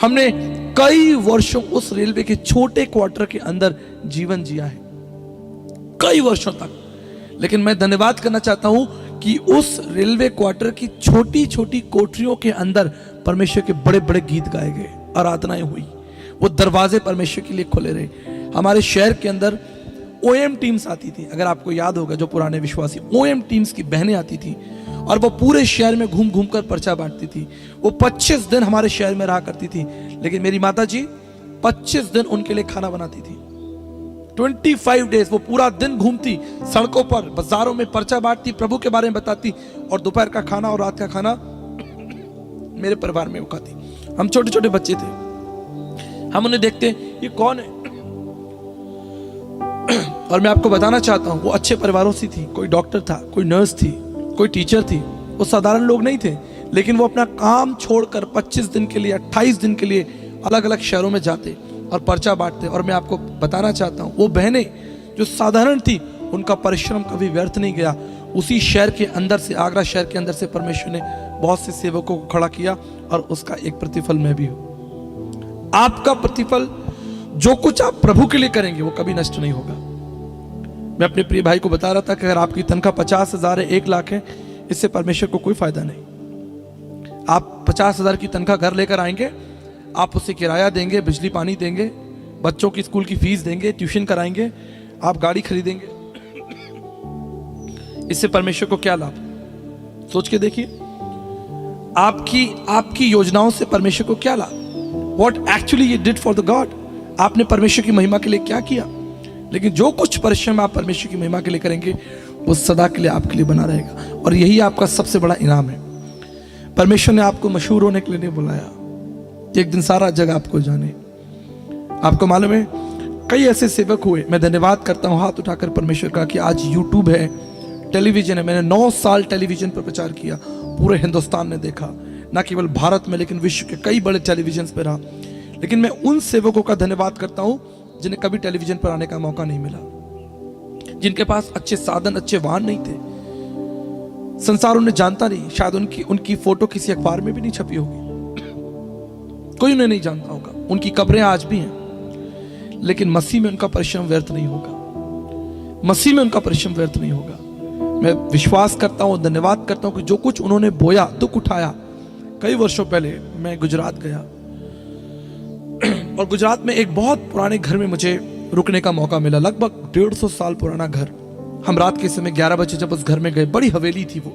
हमने कई वर्षों उस रेलवे के छोटे क्वार्टर के अंदर जीवन जिया है, कई वर्षों तक। लेकिन मैं धन्यवाद करना चाहता हूं कि उस रेलवे क्वार्टर की छोटी छोटी कोठरियों के अंदर परमेश्वर के बड़े बड़े गीत गाए गए, आराधनाएं हुई, वो दरवाजे परमेश्वर के लिए खुले रहे। हमारे शहर के अंदर ओएम टीम्स आती थी, अगर आपको याद होगा, जो पुराने विश्वासी, ओएम टीम्स की बहनें आती थी और वो पूरे शहर में घूम घूम कर पर्चा बांटती थी। वो 25 दिन हमारे शहर में रहा करती थी। लेकिन मेरी माता जी 25 दिन उनके लिए खाना बनाती थी। 25 डेज वो पूरा दिन घूमती, सड़कों पर, बाजारों में पर्चा बांटती, प्रभु के बारे में बताती, और दोपहर का खाना और रात का खाना मेरे परिवार में खाती। हम छोटे छोटे बच्चे थे, हम उन्हें देखते, ये कौन है? और मैं आपको बताना चाहता हूं, वो अच्छे परिवारों से थी। कोई डॉक्टर था, कोई नर्स थी, कोई टीचर थी। वो साधारण लोग नहीं थे, लेकिन वो अपना काम छोड़कर 25 दिन के लिए, 28 दिन के लिए अलग अलग शहरों में जाते और पर्चा बांटते। और मैं आपको बताना चाहता हूँ, वो बहनें जो साधारण थी, उनका परिश्रम कभी व्यर्थ नहीं गया। उसी शहर के अंदर से, आगरा शहर के अंदर से परमेश्वर ने बहुत से सेवकों को खड़ा किया और उसका एक प्रतिफल मैं भी हूं। आपका प्रतिफल, जो कुछ आप प्रभु के लिए करेंगे, वो कभी नष्ट नहीं होगा। मैं अपने प्रिय भाई को बता रहा था कि अगर आपकी तनख्वाह 50,000 है, 1 लाख है, इससे परमेश्वर को कोई फायदा नहीं। आप 50,000 की तनख्वाह घर लेकर आएंगे, आप उसे किराया देंगे, बिजली पानी देंगे, बच्चों की स्कूल की फीस देंगे, ट्यूशन कराएंगे, आप गाड़ी खरीदेंगे, इससे परमेश्वर को क्या लाभ? सोच के देखिए, आपकी योजनाओं से परमेश्वर को क्या लाभ? What actually you did for the God? आपने परमेश्वर की महिमा के लिए क्या किया? लेकिन जो कुछ परिश्रम आप परमेश्वर की महिमा के लिए करेंगे, वो सदा के लिए आपके लिए बना रहेगा। और यही आपका सबसे बड़ा इनाम है। परमेश्वर ने आपको मशहूर होने के लिए नहीं बुलाया, एक दिन सारा जग आपको जाने। आपको मालूम है, कई ऐसे सेवक हुए, मैं धन्यवाद करता हूं हाथ उठाकर परमेश्वर का, कि आज यूट्यूब है, टेलीविजन है। मैंने 9 साल टेलीविजन पर प्रचार किया, पूरे हिंदुस्तान ने देखा, ना केवल भारत में लेकिन विश्व के कई बड़े टेलीविजन पर रहा। लेकिन मैं उन सेवकों का धन्यवाद करता हूं जिन्हें कभी टेलीविजन पर आने का मौका नहीं मिला, जिनके पास अच्छे साधन, अच्छे वाहन नहीं थे, संसार उन्हें जानता नहीं, शायद उनकी फोटो किसी अखबार में भी नहीं छपी होगी, कोई उन्हें नहीं जानता होगा, उनकी कब्रें आज भी हैं, लेकिन मसीह में उनका परिश्रम व्यर्थ नहीं होगा। मसीह में उनका परिश्रम व्यर्थ नहीं होगा। मैं विश्वास करता हूं, धन्यवाद करता हूं कि जो कुछ उन्होंने बोया, दुख उठाया। कई वर्षों पहले मैं गुजरात गया और गुजरात में एक बहुत पुराने घर में मुझे रुकने का मौका मिला, लगभग 150 साल पुराना घर। हम रात के समय 11 बजे जब उस घर में गए, बड़ी हवेली थी वो।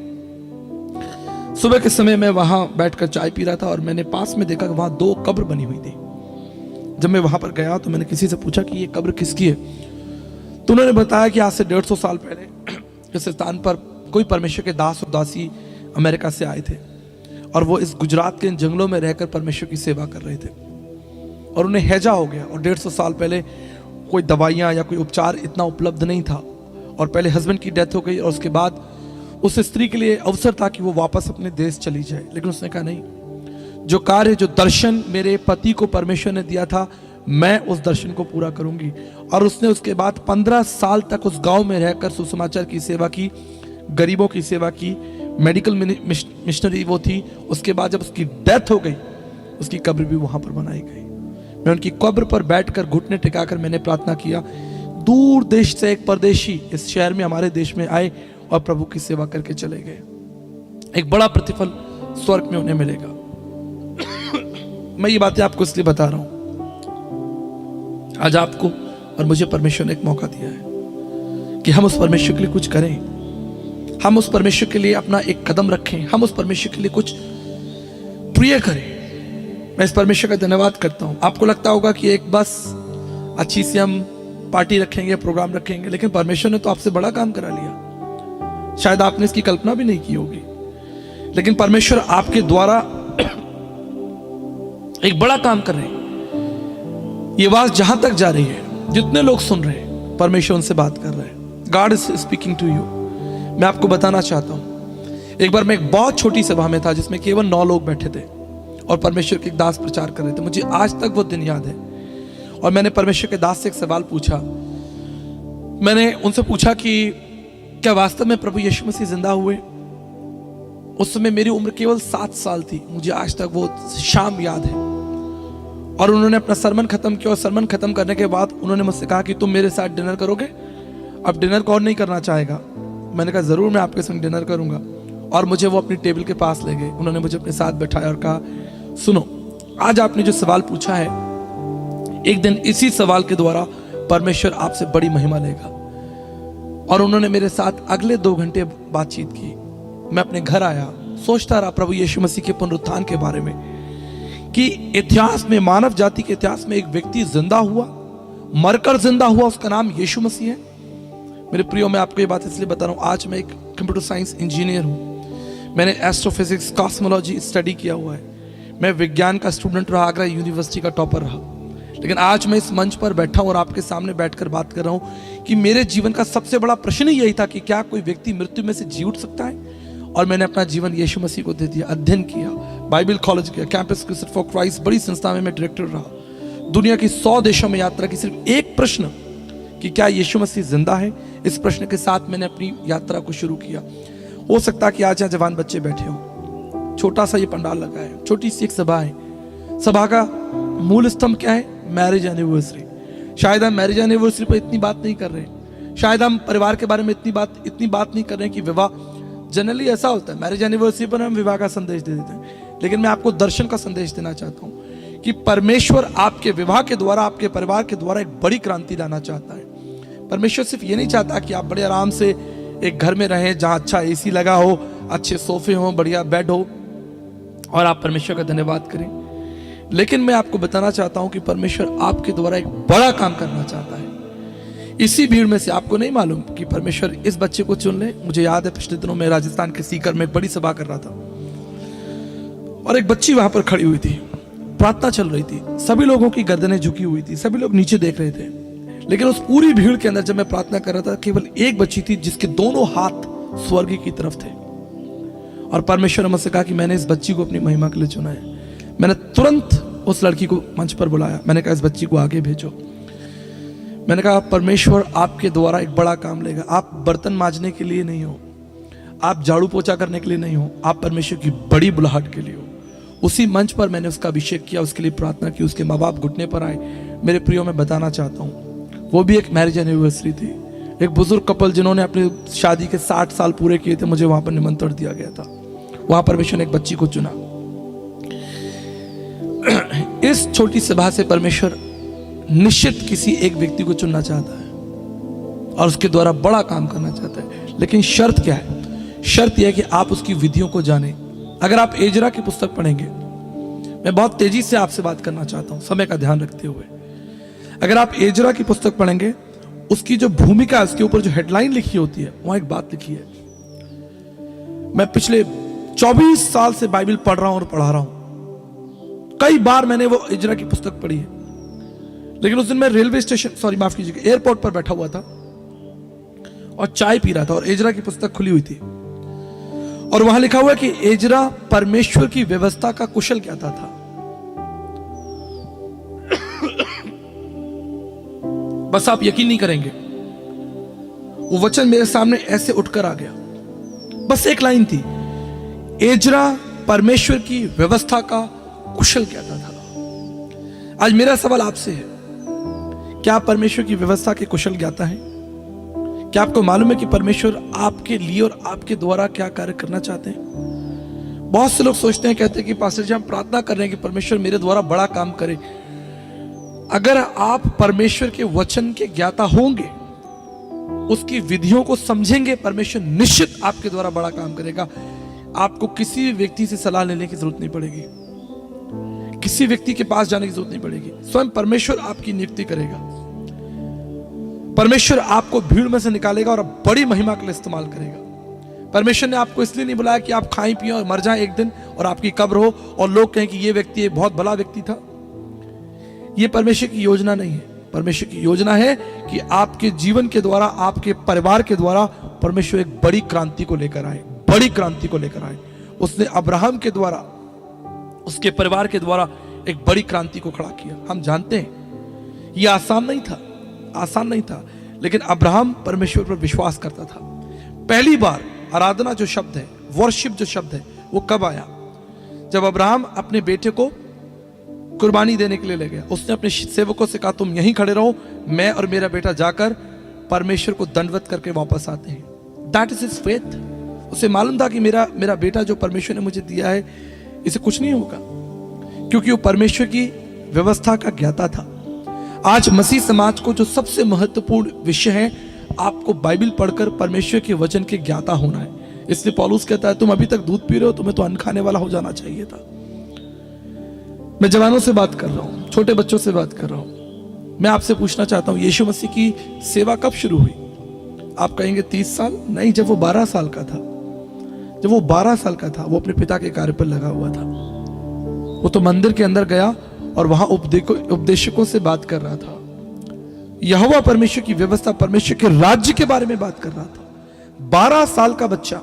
सुबह के समय मैं वहां बैठकर चाय पी रहा था और मैंने पास में देखा कि वहां 2 कब्र बनी हुई थी। जब मैं वहां पर गया तो मैंने किसी से पूछा कि ये कब्र किसकी है, तो उन्होंने बताया कि आज से 150 साल पहले इस स्थान पर कोई परमेश्वर के दास और दासी अमेरिका से आए थे और वो इस गुजरात के इन जंगलों में रहकर परमेश्वर की सेवा कर रहे थे और उन्हें हैजा हो गया। और 150 साल पहले कोई दवाइयाँ या कोई उपचार इतना उपलब्ध नहीं था और पहले हस्बैंड की डेथ हो गई और उसके बाद उस स्त्री के लिए अवसर था कि वो वापस अपने देश चली जाए, लेकिन उसने कहा नहीं, जो कार्य, जो दर्शन मेरे पति को परमेश्वर ने दिया था, मैं उस दर्शन को पूरा करूंगी। और उसने उसके बाद 15 साल तक उस गांव में रहकर सुसमाचार की सेवा की, गरीबों की सेवा की, मेडिकल मिशनरी वो थी। उसके बाद जब उसकी डेथ हो गई, उसकी कब्र भी वहां पर बनाई गई। मैं उनकी कब्र पर बैठकर घुटने टिकाकर मैंने प्रार्थना किया, दूर देश से एक परदेशी इस शहर में, हमारे देश में आए और प्रभु की सेवा करके चले गए। एक बड़ा प्रतिफल स्वर्ग में उन्हें मिलेगा। मैं ये बातें आपको इसलिए बता रहा हूं, आज आपको और मुझे परमेश्वर ने एक मौका दिया है कि हम उस परमेश्वर के लिए कुछ करें, हम उस परमेश्वर के लिए अपना एक कदम रखें, हम उस परमेश्वर के लिए कुछ प्रिय करें। मैं इस परमेश्वर का धन्यवाद करता हूं। आपको लगता होगा कि एक बस अच्छी सी हम पार्टी रखेंगे, प्रोग्राम रखेंगे, लेकिन परमेश्वर ने तो आपसे बड़ा काम करा लिया। शायद आपने इसकी कल्पना भी नहीं की होगी, लेकिन परमेश्वर आपके द्वारा एक बड़ा काम कर रहे हैं। ये आवाज जहां तक जा रही है, जितने लोग सुन रहे हैं, परमेश्वर उनसे बात कर रहे हैं। God is speaking to you. मैं आपको बताना चाहता हूं, एक बार मैं एक बहुत छोटी सभा में था जिसमें केवल 9 लोग बैठे थे और परमेश्वर के एक दास प्रचार कर रहे थे। मुझे आज तक वो दिन याद है और मैंने परमेश्वर के दास से एक सवाल पूछा। मैंने उनसे पूछा कि क्या वास्तव में प्रभु यीशु मसीह जिंदा हुए? उस समय मेरी उम्र केवल 7 साल थी। मुझे आज तक वो शाम याद है। और उन्होंने अपना सरमन खत्म किया और सरमन खत्म करने के बाद उन्होंने मुझसे कहा कि तुम मेरे साथ डिनर करोगे? अब डिनर कौन नहीं करना चाहेगा? मैंने कहा जरूर, मैं आपके संग डिनर करूंगा। और मुझे वो अपनी टेबल के पास ले गए। उन्होंने मुझे अपने साथ बैठाया और कहा, सुनो, आज आपने जो सवाल पूछा है, एक दिन इसी सवाल के द्वारा परमेश्वर आपसे बड़ी महिमा लेगा। और उन्होंने मेरे साथ अगले 2 घंटे बातचीत की। मैं अपने घर आया, सोचता रहा प्रभु यीशु मसीह के पुनरुत्थान के बारे में, कि इतिहास में, मानव जाति के इतिहास में एक व्यक्ति जिंदा हुआ, मरकर जिंदा हुआ, उसका नाम यीशु मसीह है। मेरे प्रियो, मैं आपको ये बात इसलिए बता रहा हूँ, आज मैं एक कंप्यूटर साइंस इंजीनियर हूँ। मैंने एस्ट्रोफिजिक्स, कॉस्मोलॉजी स्टडी किया हुआ है। मैं विज्ञान का स्टूडेंट रहा, आगरा यूनिवर्सिटी का टॉपर रहा। लेकिन आज मैं इस मंच पर बैठा हूँ और आपके सामने बैठकर बात कर रहा हूँ कि मेरे जीवन का सबसे बड़ा प्रश्न ही यही था कि क्या कोई व्यक्ति मृत्यु में से जी उठ सकता है? और मैंने अपना जीवन यीशु मसीह को दे दिया, अध्ययन किया, बाइबल कॉलेज गया, कैंपस क्रिस्ट फॉर क्राइस्ट बड़ी संस्था में मैं डायरेक्टर रहा, दुनिया की 100 देशों में यात्रा की। सिर्फ एक प्रश्न कि क्या यीशु मसीह जिंदा है, इस प्रश्न के साथ मैंने अपनी यात्रा को शुरू किया। हो सकता है कि आज यहाँ जवान बच्चे बैठे हो, छोटा सा ये पंडाल लगा है, छोटी सी एक सभा है, सभा का मूल स्तंभ क्या है? Marriage anniversary. शायद हम मैरिज एनिवर्सरी पर इतनी बात नहीं कर रहे, शायद हम परिवार के बारे में इतनी बात नहीं कर रहे हैं कि विवाह, जनरली ऐसा होता है मैरिज एनिवर्सरी पर हम विवाह का संदेश दे देते हैं, लेकिन मैं आपको दर्शन का संदेश देना चाहता हूं कि परमेश्वर आपके विवाह के द्वारा, आपके परिवार के द्वारा एक बड़ी क्रांति लाना चाहता है। परमेश्वर सिर्फ ये नहीं चाहता कि आप बड़े आराम से एक घर में रहें जहां अच्छा एसी लगा हो, अच्छे सोफे हो, बढ़िया बेड हो और आप परमेश्वर का धन्यवाद करें, लेकिन मैं आपको बताना चाहता हूं कि परमेश्वर आपके द्वारा एक बड़ा काम करना चाहता है। इसी भीड़ में से आपको नहीं मालूम कि परमेश्वर इस बच्चे को चुन ले। मुझे याद है पिछले दिनों में राजस्थान के सीकर में एक बड़ी सभा कर रहा था और एक बच्ची वहां पर खड़ी हुई थी, प्रार्थना चल रही थी, सभी लोगों की गर्दनें झुकी हुई थी, सभी लोग नीचे देख रहे थे, लेकिन उस पूरी भीड़ के अंदर जब मैं प्रार्थना कर रहा था, केवल एक बच्ची थी जिसके दोनों हाथ स्वर्ग की तरफ थे और परमेश्वर ने मुझसे कहा कि मैंने इस बच्ची को अपनी महिमा के लिए चुना है। मैंने तुरंत उस लड़की को मंच पर बुलाया, मैंने कहा इस बच्ची को आगे भेजो। मैंने कहा परमेश्वर आपके द्वारा एक बड़ा काम लेगा। आप बर्तन मांजने के लिए नहीं हो, आप झाड़ू पोछा करने के लिए नहीं हो, आप परमेश्वर की बड़ी बुलाहट के लिए हो। उसी मंच पर मैंने उसका अभिषेक किया, उसके लिए प्रार्थना की, उसके माँ बाप घुटने पर आए। मेरे प्रियो मैं बताना चाहता हूँ, वो भी एक मैरिज एनिवर्सरी थी, एक बुजुर्ग कपल जिन्होंने अपनी शादी के 60 साल पूरे किए थे, मुझे वहां पर निमंत्रण दिया गया था। वहां परमेश्वर ने एक बच्ची को चुना। इस छोटी सभा से परमेश्वर निश्चित किसी एक व्यक्ति को चुनना चाहता है और उसके द्वारा बड़ा काम करना चाहता है, लेकिन शर्त क्या है? शर्त यह है कि आप उसकी विधियों को जानें। अगर आप एजरा की पुस्तक पढ़ेंगे, मैं बहुत तेजी से आपसे बात करना चाहता हूं समय का ध्यान रखते हुए, अगर आप एजरा की पुस्तक पढ़ेंगे, उसकी जो भूमिका है, उसके ऊपर जो हेडलाइन लिखी होती है, वहां एक बात लिखी है। मैं पिछले 24 साल से बाइबल पढ़ रहा हूं और पढ़ा रहा हूं, कई बार मैंने वो एजरा की पुस्तक पढ़ी है, लेकिन उस दिन मैं रेलवे स्टेशन, सॉरी माफ कीजिएगा, एयरपोर्ट पर बैठा हुआ था और चाय पी रहा था और एजरा की पुस्तक खुली हुई थी और वहां लिखा हुआ है कि एजरा परमेश्वर की व्यवस्था का कुशल ज्ञाता था। बस आप यकीन नहीं करेंगे, वो वचन मेरे सामने ऐसे उठकर आ गया। बस एक लाइन थी, एजरा परमेश्वर की व्यवस्था का कुशल ज्ञाता था। आज मेरा सवाल आपसे है, क्या आप परमेश्वर की व्यवस्था के कुशल ज्ञाता हैं? क्या आपको मालूम है कि परमेश्वर आपके लिए और आपके द्वारा क्या कार्य करना चाहते हैं? बहुत से लोग सोचते हैं, कहते हैं कि पास्टर जी हम प्रार्थना कर रहे हैं कि परमेश्वर मेरे द्वारा बड़ा काम करे। अगर आप परमेश्वर के वचन के ज्ञाता होंगे, उसकी विधियों को समझेंगे, परमेश्वर निश्चित आपके द्वारा बड़ा काम करेगा। आपको किसी व्यक्ति से सलाह लेने की जरूरत नहीं पड़ेगी, किसी व्यक्ति के पास जाने की जरूरत नहीं पड़ेगी, स्वयं परमेश्वर आपकी नियुक्ति करेगा। परमेश्वर आपको भीड़ में से निकालेगा और बड़ी महिमा के लिए इस्तेमाल करेगा। परमेश्वर ने आपको इसलिए नहीं बुलाया कि आप खाएं पिएं और मर जाएं एक दिन और आपकी कब्र हो और लोग कहें कि ये व्यक्ति एक बहुत भला व्यक्ति था। ये परमेश्वर की योजना नहीं है। परमेश्वर की योजना है कि आपके जीवन के द्वारा, आपके परिवार के द्वारा परमेश्वर एक बड़ी क्रांति को लेकर आए, बड़ी क्रांति को लेकर आए। उसने अब्राहम के द्वारा, उसके परिवार के द्वारा एक बड़ी क्रांति को खड़ा किया। हम जानते हैं यह आसान नहीं था, आसान नहीं था, लेकिन अब्राहम परमेश्वर पर विश्वास करता था। पहली बार आराधना जो शब्द है, वर्शिप जो शब्द है, वो कब आया? जब अब्राहम अपने बेटे को कुर्बानी देने के लिए ले गया। उसने अपने सेवकों से कहा तुम यहीं खड़े रहो, मैं और मेरा बेटा जाकर परमेश्वर को दंडवत करके वापस आते हैं। That is his faith. उसे मालूम था कि मेरा बेटा जो परमेश्वर ने मुझे दिया है, इसे कुछ नहीं होगा, क्योंकि वो परमेश्वर की व्यवस्था का ज्ञाता था। आज मसीह समाज को जो सबसे महत्वपूर्ण विषय है, आपको बाइबल पढ़कर परमेश्वर के वचन के ज्ञाता होना है। इसलिए पौलुस कहता है तुम अभी तक दूध पी रहे हो, तुम्हें तो अन्न खाने वाला हो जाना चाहिए था। मैं जवानों से बात कर रहा हूं, छोटे बच्चों से बात कर रहा हूं। मैं आपसे पूछना चाहता हूं, यीशु मसीह की सेवा कब शुरू हुई? आप कहेंगे 30 साल? नहीं, जब वो 12 साल का था। जब वो 12 साल का था, वो अपने पिता के कार्य पर लगा हुआ था। वो तो मंदिर के अंदर गया और वहां उपदेशकों से बात कर रहा था। यहोवा परमेश्वर की व्यवस्था, परमेश्वर के राज्य के बारे में बात कर रहा था। 12 साल का बच्चा,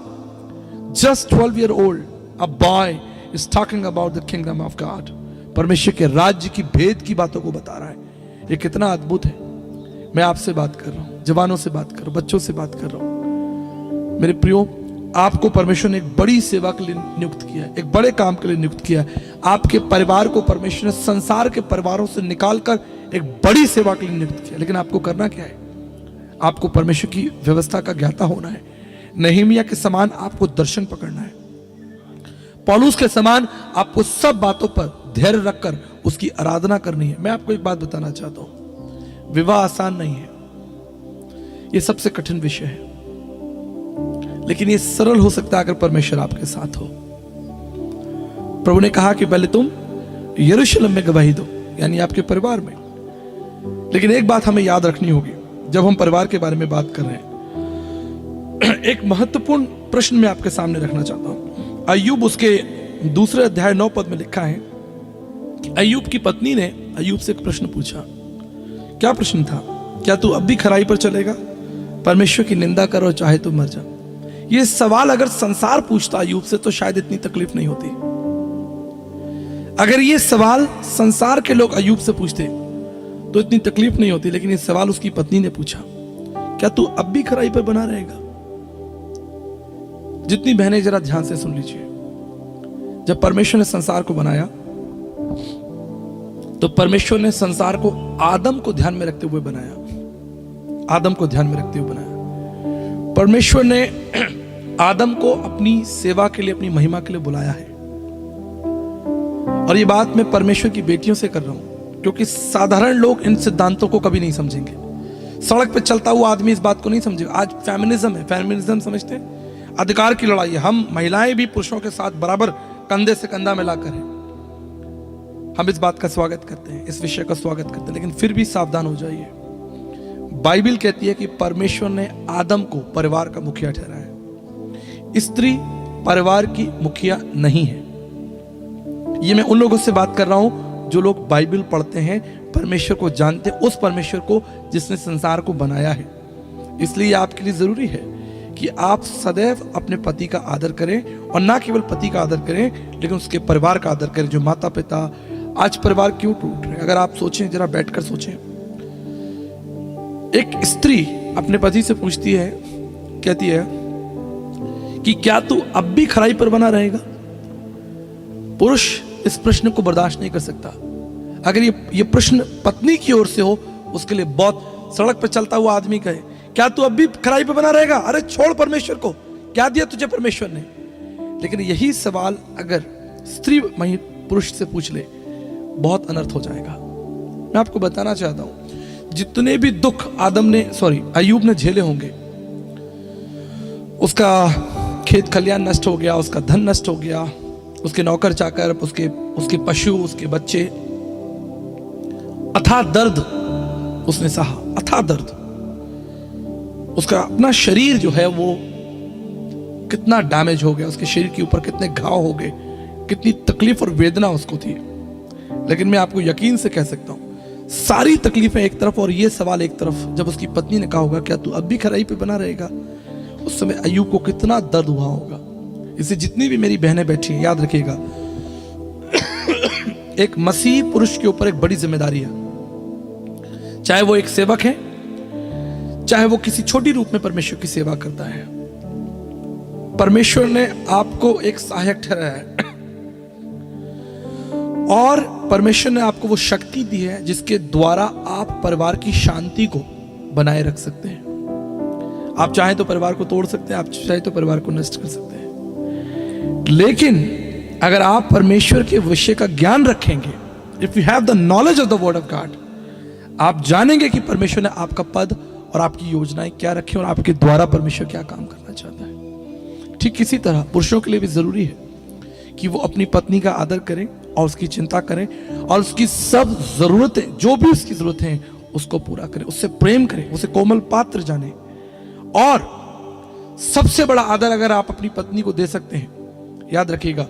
just 12 year old, a boy is talking about the kingdom of God. परमेश्वर के राज्य की भेद की बातों को बता रहा है। ये कितना अद्भुत है। मैं आपसे बात कर रहा हूं, जवानों से बात कर रहा हूं, बच्चों से बात कर रहा हूं। मेरे प्रियो, आपको परमेश्वर ने एक बड़ी सेवा के लिए नियुक्त किया है, एक बड़े काम के लिए नियुक्त किया है। आपके परिवार को परमेश्वर ने संसार के परिवारों से निकालकर एक बड़ी सेवा के लिए नियुक्त किया। लेकिन आपको करना क्या है? आपको परमेश्वर की व्यवस्था का ज्ञाता होना है। नehemiah के समान आपको दर्शन पकड़ना है। पौलुस के समान आपको सब बातों पर धैर्य रखकर उसकी आराधना करनी है। मैं आपको एक बात बताना चाहता हूं, विवाह आसान नहीं है, यह सबसे कठिन विषय है, लेकिन यह सरल हो सकता है अगर परमेश्वर आपके साथ हो। प्रभु ने कहा कि पहले तुम यरूशलेम में गवाही दो, यानी आपके परिवार में। लेकिन एक बात हमें याद रखनी होगी जब हम परिवार के बारे में बात कर रहे हैं। एक महत्वपूर्ण प्रश्न मैं आपके सामने रखना चाहता हूं। अय्यूब उसके 2 अध्याय 9 पद में लिखा है कि अय्यूब की पत्नी ने अय्यूब से एक प्रश्न पूछा। क्या प्रश्न था? क्या तू अब भी खराई पर चलेगा? परमेश्वर की निंदा कर और चाहे तो मर जा। यह सवाल अगर संसार पूछता अय्यूब से तो शायद इतनी तकलीफ नहीं होती। अगर यह सवाल संसार के लोग अय्यूब से पूछते तो इतनी तकलीफ नहीं होती। लेकिन यह सवाल उसकी पत्नी ने पूछा, क्या तू अब भी खराई पर बना रहेगा? जितनी बहनें जरा ध्यान से सुन लीजिए। जब परमेश्वर ने संसार को बनाया तो परमेश्वर ने संसार को आदम को ध्यान में रखते हुए बनाया। आदम को ध्यान में रखते हुए बनाया। परमेश्वर ने आदम को अपनी सेवा के लिए, अपनी महिमा के लिए बुलाया है। और ये बात मैं परमेश्वर की बेटियों से कर रहा हूं, क्योंकि साधारण लोग इन सिद्धांतों को कभी नहीं समझेंगे। सड़क पे चलता हुआ आदमी इस बात को नहीं समझेगा। आज फेमिनिज्म है, फेमिनिज्म समझते हैं, अधिकार की लड़ाई है। हम महिलाएं भी पुरुषों के साथ बराबर कंधे से कंधा मिलाकर हैं। हम इस बात का स्वागत करते हैं, इस विषय का स्वागत करते हैं, लेकिन फिर भी सावधान हो जाइए। बाइबल कहती है कि परमेश्वर ने आदम को परिवार का मुखिया ठहराया। स्त्री परिवार की मुखिया नहीं है। ये मैं उन लोगों से बात कर रहा हूं जो लोग बाइबल पढ़ते हैं, परमेश्वर को जानते हैं, उस परमेश्वर को जिसने संसार को बनाया है। इसलिए आपके लिए जरूरी है कि आप सदैव अपने पति का आदर करें, और ना केवल पति का आदर करें लेकिन उसके परिवार का आदर करें, जो माता पिता। आज परिवार क्यों टूट रहे हैं? अगर आप सोचें, जरा बैठकर सोचें। एक स्त्री अपने पति से पूछती है, कहती है कि क्या तू अब भी खराई पर बना रहेगा? पुरुष इस प्रश्न को बर्दाश्त नहीं कर सकता। अगर ये प्रश्न पत्नी की ओर से हो, उसके लिए बहुत, सड़क पर चलता हुआ आदमी कहे क्या तू अब भी खराई पे बना रहेगा? अरे छोड़ परमेश्वर को, क्या दिया तुझे परमेश्वर ने? लेकिन यही सवाल अगर स्त्री पुरुष से पूछ ले, बहुत अनर्थ हो जाएगा। मैं आपको बताना चाहता हूं, जितने भी दुख अय्यूब ने झेले होंगे, उसका खेत खलियान नष्ट हो गया, उसका धन नष्ट हो गया, उसके नौकर चाकर, उसके पशु, उसके बच्चे, अथाह दर्द उसने सहा, अथाह दर्द। उसका अपना शरीर जो है वो कितना डैमेज हो गया, उसके शरीर के ऊपर कितने घाव हो गए, कितनी तकलीफ और वेदना उसको थी। लेकिन मैं आपको यकीन से कह सकता हूं, सारी तकलीफें एक तरफ और ये सवाल एक तरफ, जब उसकी पत्नी ने कहा होगा क्या तू अब भी खराई पे बना रहेगा, उस समय अय्यूब को कितना दर्द हुआ होगा। इसे जितनी भी मेरी बहनें बैठी हैं, याद रखिएगा, एक मसीह पुरुष के ऊपर एक बड़ी जिम्मेदारी है। चाहे वो एक सेवक है, चाहे वो किसी छोटी रूप में परमेश्वर की सेवा करता है, परमेश्वर ने आपको एक सहायक ठहराया है, और परमेश्वर ने आपको वो शक्ति दी है जिसके द्वारा आप परिवार की शांति को बनाए रख सकते हैं। आप चाहे तो परिवार को तोड़ सकते हैं, आप चाहे तो परिवार को नष्ट कर सकते हैं। लेकिन अगर आप परमेश्वर के विषय का ज्ञान रखेंगे, if you have the knowledge of the word of God, आप जानेंगे कि परमेश्वर ने आपका पद और आपकी योजनाएं क्या रखी और आपके द्वारा परमेश्वर क्या काम करना चाहता है। ठीक इसी तरह पुरुषों के लिए भी जरूरी है कि वो अपनी पत्नी का आदर करें और उसकी चिंता करें, और उसकी सब जरूरतें, जो भी उसकी जरूरतें हैं, उसको पूरा करें, उससे प्रेम करें, उसे कोमल पात्र जाने। और सबसे बड़ा आदर अगर आप अपनी पत्नी को दे सकते हैं, याद रखिएगा,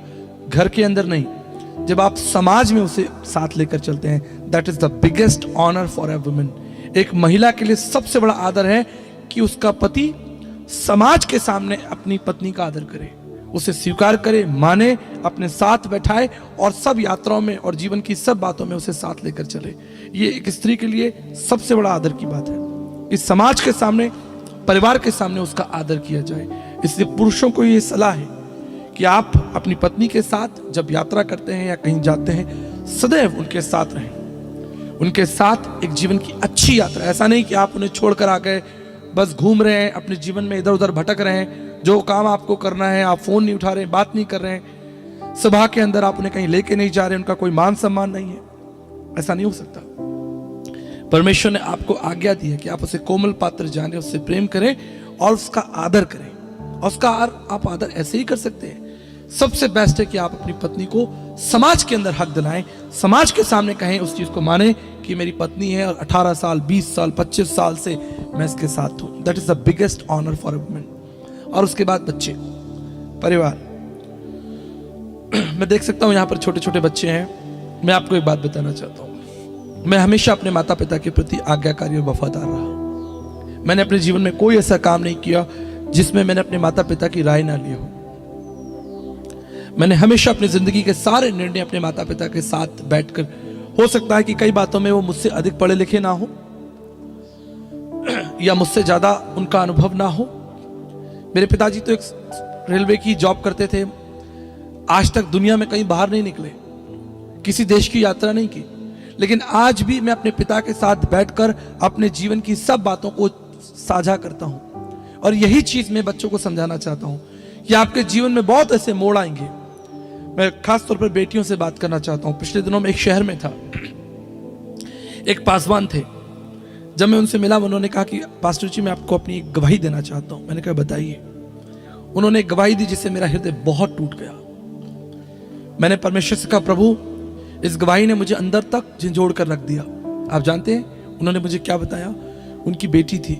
घर के अंदर नहीं, जब आप समाज में उसे साथ लेकर चलते हैं, that is the biggest honour for a woman. एक महिला के लिए सबसे बड़ा आदर है कि उसका पति समाज के सामने अपनी पत्नी का आदर करे, उसे स्वीकार करे, माने, अपने साथ बैठाए और सब यात्राओं में और जीवन की सब बातों में उसे साथ लेकर चले। ये एक स्त्री के लिए सबसे बड़ा आदर की बात है। इस समाज के सामने, परिवार के सामने उसका आदर किया जाए। इसलिए पुरुषों को ये सलाह है कि आप अपनी पत्नी के साथ जब यात्रा करते हैं या कहीं जाते हैं, सदैव उनके साथ रहें। उनके साथ एक जीवन की अच्छी यात्रा, ऐसा नहीं कि आप उन्हें छोड़कर आ गए, बस घूम रहे हैं, अपने जीवन में इधर उधर भटक रहे हैं, जो काम आपको करना है आप फोन नहीं उठा रहे हैं, बात नहीं कर रहे हैं, सभा के अंदर आप उन्हें कहीं लेके नहीं जा रहे, उनका कोई मान सम्मान नहीं है। ऐसा नहीं हो सकता। परमेश्वर ने आपको आज्ञा दी है कि आप उसे कोमल पात्र जाने, उससे प्रेम करें और उसका आदर करें। और उसका आप आदर ऐसे ही कर सकते हैं। सबसे बेस्ट है कि आप अपनी पत्नी को समाज के अंदर हक दिलाएं, समाज के सामने कहें, उस चीज को माने कि मेरी पत्नी है और 18 साल 20 साल 25 साल से मैं इसके साथ हूं। That is the biggest honour for a woman. और उसके बाद बच्चे, परिवार। मैं देख सकता हूं यहां पर छोटे छोटे बच्चे हैं। मैं आपको एक बात बताना चाहता हूं, मैं हमेशा अपने माता पिता के प्रति आज्ञाकारी और वफादार रहा। मैंने अपने जीवन में कोई ऐसा काम नहीं किया जिसमें मैंने अपने माता पिता की राय ना ली हो। मैंने हमेशा अपनी जिंदगी के सारे निर्णय अपने माता पिता के साथ बैठकर, हो सकता है कि कई बातों में वो मुझसे अधिक पढ़े लिखे ना हो या मुझसे ज्यादा उनका अनुभव ना हो। मेरे पिताजी तो एक रेलवे की जॉब करते थे, आज तक दुनिया में कहीं बाहर नहीं निकले, किसी देश की यात्रा नहीं की, लेकिन आज भी मैं अपने पिता के साथ बैठकर अपने जीवन की सब बातों को साझा करता हूं। और यही चीज मैं बच्चों को समझाना चाहता हूं कि आपके जीवन में बहुत ऐसे मोड़ आएंगे। मैं खास तौर पर बेटियों से बात करना चाहता हूं। पिछले दिनों में एक शहर में था, एक पासवान थे। जब मैं उनसे मिला, उन्होंने कहा कि पास्टर जी मैं आपको अपनी एक गवाही देना चाहता हूं। मैंने कहा बताइए। उन्होंने एक गवाही दी जिससे मेरा हृदय बहुत टूट गया। मैंने परमेश्वर से कहा, प्रभु इस गवाही ने मुझे अंदर तक झंझोड़ कर रख दिया। आप जानते हैं उन्होंने मुझे क्या बताया? उनकी बेटी थी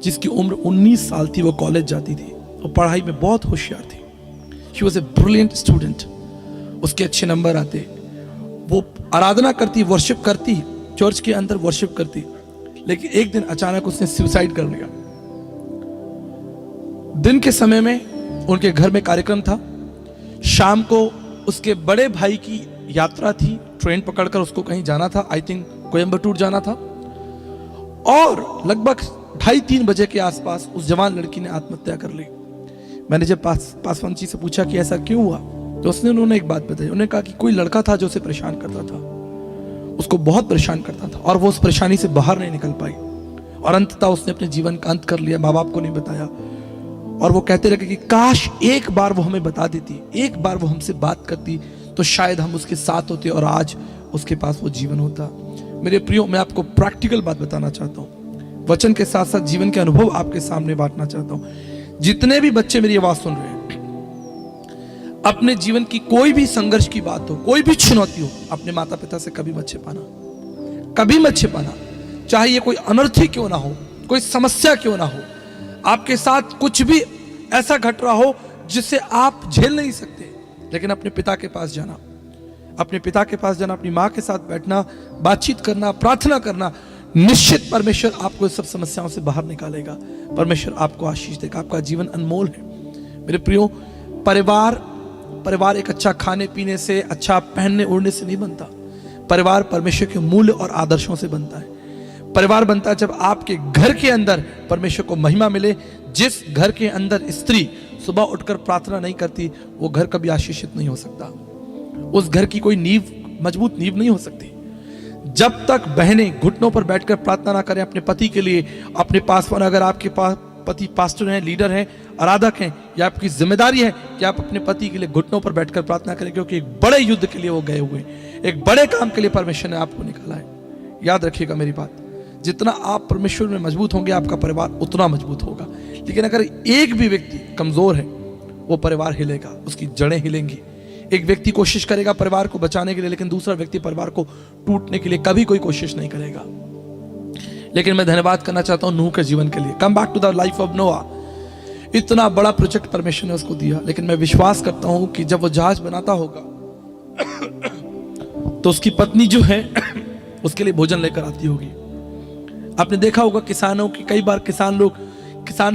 जिसकी उम्र 19 साल थी, वो कॉलेज जाती थी और पढ़ाई में बहुत होशियार थी। She was a brilliant student, उसके अच्छे नंबर आते, वो आराधना करती, वर्शिप करती, चर्च के अंदर वर्शिप करती, लेकिन एक दिन अचानक उसने सुसाइड कर लिया। दिन के समय में उनके घर में कार्यक्रम था, शाम को उसके बड़े भाई की यात्रा थी, ट्रेन पकड़कर उसको कहीं जाना था, आई थिंक कोयम्बटूर जाना था, और लगभग 2:30-3 बजे के आसपास उस जवान लड़की ने आत्महत्या कर ली। मैंने जब पासवान जी से पूछा कि ऐसा क्यों हुआ, तो उन्होंने एक बात बताई। उन्होंने कहा कि कोई लड़का था जो उसे परेशान करता था, उसको बहुत परेशान करता था, और वो उस परेशानी से बाहर नहीं निकल पाई, और अंततः उसने अपने जीवन का अंत कर लिया। माँ बाप को नहीं बताया, और वो कहते रहे कि काश एक बार वो हमें बता देती, एक बार वो हमसे बात करती, तो शायद हम उसके साथ होते और आज उसके पास वो जीवन होता। मेरे प्रियो, मैं आपको प्रैक्टिकल बात बताना चाहता हूँ, वचन के साथ साथ जीवन के अनुभव आपके सामने बांटना चाहता हूँ। जितने भी बच्चे मेरी आवाज सुन रहे हैं, अपने जीवन की कोई भी संघर्ष की बात हो, कोई भी चुनौती हो, अपने माता पिता से कभी मत छिपाना, कभी मत छिपाना। चाहे ये कोई अनर्थ ही क्यों ना हो, कोई समस्या क्यों ना हो, आपके साथ कुछ भी ऐसा घट रहा हो जिससे आप झेल नहीं सकते, लेकिन अपने पिता के पास जाना, अपने पिता के पास जाना, अपनी माँ के साथ बैठना, बातचीत करना, प्रार्थना करना, निश्चित परमेश्वर आपको इस सब समस्याओं से बाहर निकालेगा। परमेश्वर आपको आशीष देगा। आपका जीवन अनमोल है। मेरे प्रियो, परिवार एक अच्छा खाने पीने से, अच्छा पहनने ओढ़ने से नहीं बनता। परिवार परमेश्वर के मूल्य और आदर्शों से बनता है। परिवार बनता है जब आपके घर के अंदर परमेश्वर को महिमा मिले। जिस घर के अंदर स्त्री सुबह उठकर प्रार्थना नहीं करती, वो घर कभी आशीषित नहीं हो सकता। उस घर की कोई नींव, मजबूत नींव नहीं हो सकती। जब तक बहनें घुटनों पर बैठकर प्रार्थना ना करें अपने पति के लिए, अपने पास, अगर आपके पास पति पास्टर हैं, लीडर हैं, आराधक हैं, या आपकी जिम्मेदारी है कि आप अपने पति के लिए घुटनों पर बैठकर प्रार्थना करें, क्योंकि एक बड़े युद्ध के लिए वो गए हुए हैं, एक बड़े काम के लिए परमेश्वर ने आपको निकाला है। याद रखिएगा मेरी बात, जितना आप परमेश्वर में मजबूत होंगे, आपका परिवार उतना मजबूत होगा। लेकिन अगर एक भी व्यक्ति कमजोर है, वो परिवार हिलेगा, उसकी जड़ें हिलेंगी। एक व्यक्ति कोशिश करेगा परिवार को बचाने के लिए, लेकिन दूसरा व्यक्ति परिवार को टूटने के लिए कभी कोई कोशिश नहीं करेगा। लेकिन मैं धन्यवाद करना चाहता हूं नूह के जीवन के लिए। Come back to the life of Noah. इतना बड़ा प्रोजेक्ट परमेश्वर ने उसको दिया, लेकिन मैं विश्वास करता हूं कि जब वो जहाज बनाता होगा तो उसकी पत्नी जो है उसके लिए भोजन लेकर आती होगी। आपने देखा होगा कई बार किसान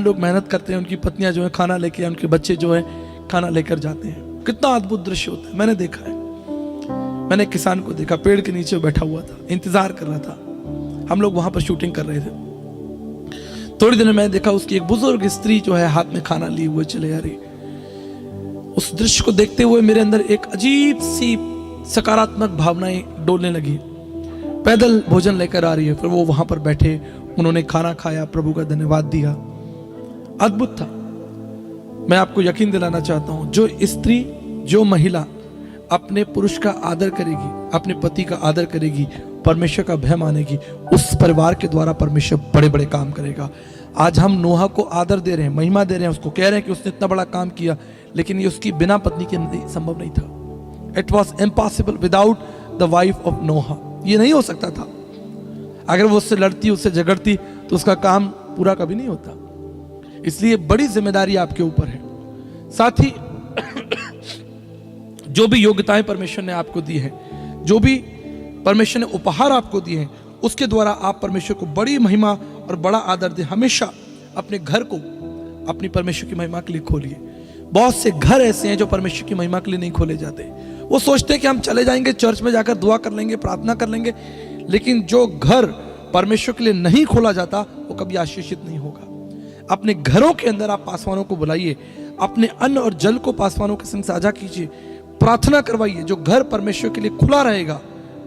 लोग मेहनत करते हैं, उनकी पत्नियां जो है खाना लेके, उनके बच्चे जो है खाना लेकर जाते हैं। कितना अद्भुत दृश्य होता है, मैंने देखा है। मैंने एक किसान को देखा, पेड़ के नीचे बैठा हुआ था, इंतजार कर रहा था। हम लोग वहां पर शूटिंग कर रहे थे। थोड़ी देर में मैंने देखा उसकी एक बुजुर्ग स्त्री जो है हाथ में खाना लिए हुए चले आ रही। उस दृश्य को देखते हुए मेरे अंदर एक अजीब सी सकारात्मक भावनाएं डोलने लगी। पैदल भोजन लेकर आ रही है, फिर वो वहां पर बैठे, उन्होंने खाना खाया, प्रभु का धन्यवाद दिया। अद्भुत था। मैं आपको यकीन दिलाना चाहता हूं, जो स्त्री, जो महिला अपने पुरुष का आदर करेगी, अपने पति का आदर करेगी, परमेश्वर का भय मानेगी, उस परिवार के द्वारा परमेश्वर बड़े बड़े काम करेगा। आज हम नोहा को आदर दे रहे हैं, महिमा दे रहे हैं, उसको कह रहे हैं कि उसने इतना बड़ा काम किया, लेकिन ये उसकी बिना पत्नी के संभव नहीं था। It was impossible without the wife of Noah. ये नहीं हो सकता था। अगर वो उससे लड़ती, उससे झगड़ती, तो उसका काम पूरा कभी नहीं होता। इसलिए बड़ी जिम्मेदारी आपके ऊपर है। साथ ही जो भी योग्यताएं परमेश्वर ने आपको दी है, जो भी परमेश्वर ने उपहार आपको दिए हैं, उसके द्वारा आप परमेश्वर को बड़ी महिमा और बड़ा आदर दें। हमेशा अपने घर को अपनी परमेश्वर की महिमा के लिए खोलिए। बहुत से घर ऐसे हैं जो परमेश्वर की महिमा के लिए नहीं खोले जाते। वो सोचते हैं कि हम चले जाएंगे चर्च में जाकर दुआ कर लेंगे, प्रार्थना कर लेंगे, लेकिन जो घर परमेश्वर के लिए नहीं खोला जाता वो कभी आशीषित नहीं होगा। अपने घरों के अंदर आप पासवानों को बुलाइए, अपने अन्न और जल को पासवानों के संग साझा कीजिए, प्रार्थना करवाइए। जो घर परमेश्वर के लिए खुला रहेगा,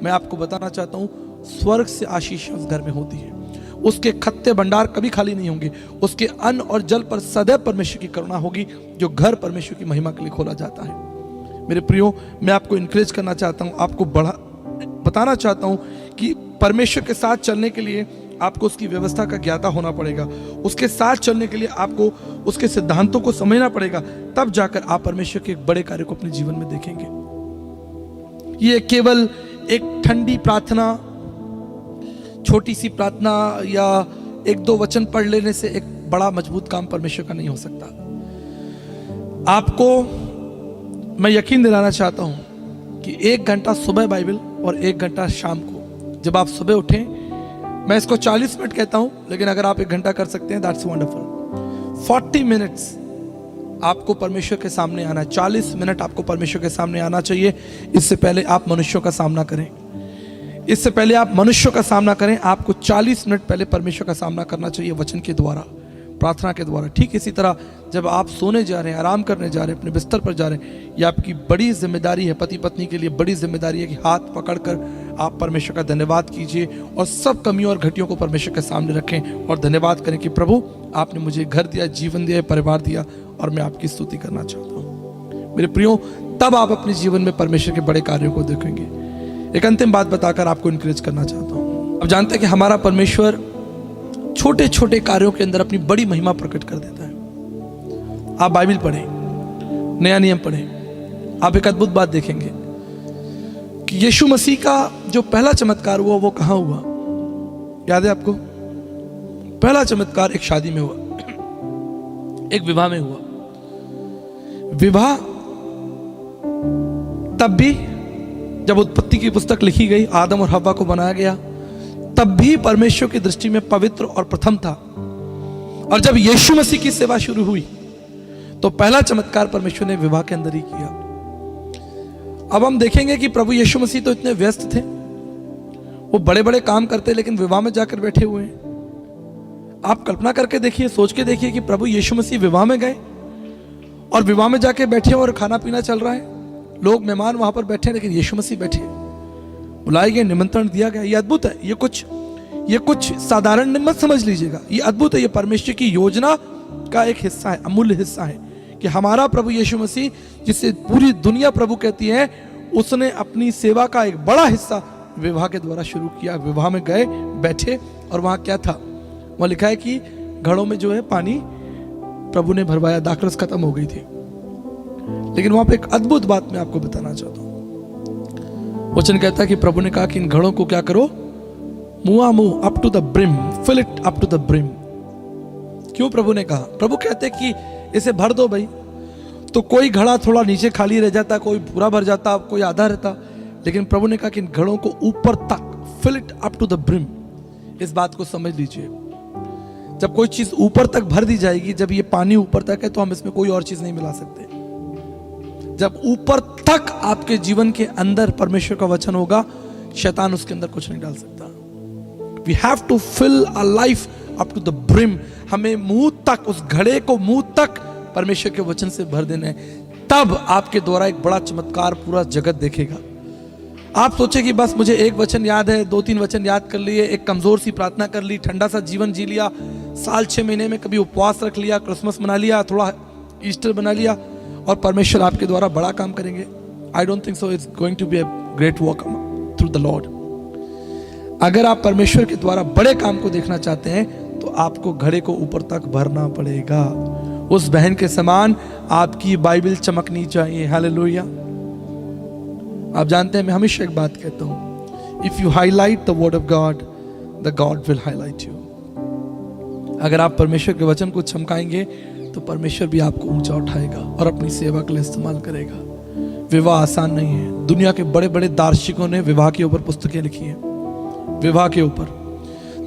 मैं आपको बताना चाहता हूं, स्वर्ग से आशीष उस घर में होती है। उसके खत्ते भंडार कभी खाली नहीं होंगे। उसके अन्न और जल पर सदैव परमेश्वर की करुणा होगी। जो घर परमेश्वर की महिमा के लिए खोला जाता है। मेरे प्रियो, मैं आपको इनकरेज करना चाहता हूं, आपको बताना चाहता हूं कि परमेश्वर के साथ चलने के लिए आपको उसकी व्यवस्था का ज्ञाता होना पड़ेगा। उसके साथ चलने के लिए आपको उसके सिद्धांतों को समझना पड़ेगा। तब जाकर आप परमेश्वर के एक बड़े कार्य को अपने जीवन में देखेंगे। ये केवल एक ठंडी प्रार्थना, छोटी सी प्रार्थना या एक दो वचन पढ़ लेने से एक बड़ा मजबूत काम परमेश्वर का नहीं हो सकता। आपको मैं यकीन दिलाना चाहता हूं कि 1 घंटा सुबह बाइबल और 1 घंटा शाम को, जब आप सुबह उठें, मैं इसको 40 मिनट कहता हूं, लेकिन अगर आप 1 घंटा कर सकते हैं, दैट्स वंडरफुल। 40 मिनट्स आपको परमेश्वर के सामने आना है। 40 मिनट आपको परमेश्वर के सामने आना चाहिए। इससे पहले आप मनुष्यों का सामना करें। इससे पहले आप मनुष्यों का सामना करें, आपको 40 मिनट पहले परमेश्वर का सामना करना चाहिए, वचन के द्वारा, प्रार्थना के द्वारा। ठीक इसी तरह जब आप सोने जा रहे हैं, आराम करने जा रहे हैं, अपने बिस्तर पर जा रहे हैं, यह आपकी बड़ी जिम्मेदारी है। पति पत्नी के लिए बड़ी जिम्मेदारी है कि हाथ पकड़कर आप परमेश्वर का धन्यवाद कीजिए और सब कमियों और घटियों को परमेश्वर के सामने रखें और धन्यवाद करें कि प्रभु, आपने मुझे घर दिया, जीवन दिया, परिवार दिया और मैं आपकी स्तुति करना चाहता हूँ। मेरे प्रियो, तब आप अपने जीवन में परमेश्वर के बड़े कार्यों को देखेंगे। एक अंतिम बात बताकर आपको इनकरेज करना चाहता हूँ। अब जानते हैं कि हमारा परमेश्वर छोटे छोटे कार्यों के अंदर अपनी बड़ी महिमा प्रकट कर देता है। आप बाइबल पढ़ें, नया नियम पढ़ें, आप एक अद्भुत बात देखेंगे कि यीशु मसीह का जो पहला चमत्कार हुआ वो कहां हुआ? याद है आपको? पहला चमत्कार एक शादी में हुआ, एक विवाह में हुआ। विवाह तब भी जब उत्पत्ति की पुस्तक लिखी गई, आदम और हव्वा को बनाया गया, तब भी परमेश्वर की दृष्टि में पवित्र और प्रथम था। और जब यीशु मसीह की सेवा शुरू हुई तो पहला चमत्कार परमेश्वर ने विवाह के अंदर ही किया। अब हम देखेंगे कि प्रभु यीशु मसीह तो इतने व्यस्त थे, वो बड़े बड़े काम करते, लेकिन विवाह में जाकर बैठे हुए हैं। आप कल्पना करके देखिए, सोच के देखिए कि प्रभु यीशु मसीह विवाह में गए और विवाह में जाके बैठे और खाना पीना चल रहा है, लोग मेहमान वहां पर बैठे, लेकिन यीशु मसीह बैठे, बुलाए गए, निमंत्रण दिया गया। ये अद्भुत है। ये कुछ साधारण मत समझ लीजिएगा, ये अद्भुत है। ये परमेश्वर की योजना का एक हिस्सा है, अमूल्य हिस्सा है कि हमारा प्रभु यीशु मसीह, जिसे पूरी दुनिया प्रभु कहती है, उसने अपनी सेवा का एक बड़ा हिस्सा विवाह के द्वारा शुरू किया। विवाह में गए, बैठे, और वहां क्या था? वहां लिखा है कि घड़ों में जो है पानी प्रभु ने भरवाया, दाखरस खत्म हो गई थी। लेकिन वहां पे एक अद्भुत बात मैं आपको बताना चाहता हूं। वचन कहता है कि प्रभु ने कहा कि इन घड़ों को क्या करो? मुंह up to the brim, fill it up to the brim. क्यों प्रभु ने कहा? प्रभु कहते कि इसे भर दो भाई। तो कोई घड़ा थोड़ा नीचे खाली रह जाता, कोई पूरा भर जाता, कोई आधा रहता, लेकिन प्रभु ने कहा कि इन घड़ों को ऊपर तक, fill it up to the brim. इस बात को समझ लीजिए, जब कोई चीज ऊपर तक भर दी जाएगी, जब ये पानी ऊपर तक है, तो हम इसमें कोई और चीज नहीं मिला सकते। जब ऊपर तक आपके जीवन के अंदर परमेश्वर का वचन होगा, शैतान उसके अंदर कुछ नहीं डाल सकता। We have to fill a life up to the brim. हमें मुंह तक, उस घड़े को मुंह तक परमेश्वर के वचन से भर देना है, तब आपके द्वारा एक बड़ा चमत्कार पूरा जगत देखेगा। आप सोचे कि बस मुझे एक वचन याद है, 2-3 वचन याद कर लिए, एक कमजोर सी प्रार्थना कर ली, ठंडा सा जीवन जी लिया, साल 6 महीने में कभी उपवास रख लिया, क्रिसमस मना लिया, थोड़ा ईस्टर बना लिया और परमेश्वर आपके द्वारा बड़ा काम करेंगे। I don't think so. It's going to be a great work through the Lord. अगर आप परमेश्वर के द्वारा बड़े काम को देखना चाहते हैं तो आपको घड़े को ऊपर तक भरना पड़ेगा। उस बहन के समान आपकी बाइबल चमकनी चाहिए। हालेलुया। आप जानते हैं, मैं हमेशा एक बात कहता हूं, if you highlight the word of God, the God will highlight you. अगर आप परमेश्वर के वचन को चमकाएंगे तो परमेश्वर भी आपको ऊंचा उठाएगा और अपनी सेवा के लिए इस्तेमाल करेगा। विवाह आसान नहीं है। दुनिया के बड़े बड़े दार्शनिकों ने विवाह के ऊपर पुस्तकें लिखी हैं। विवाह के ऊपर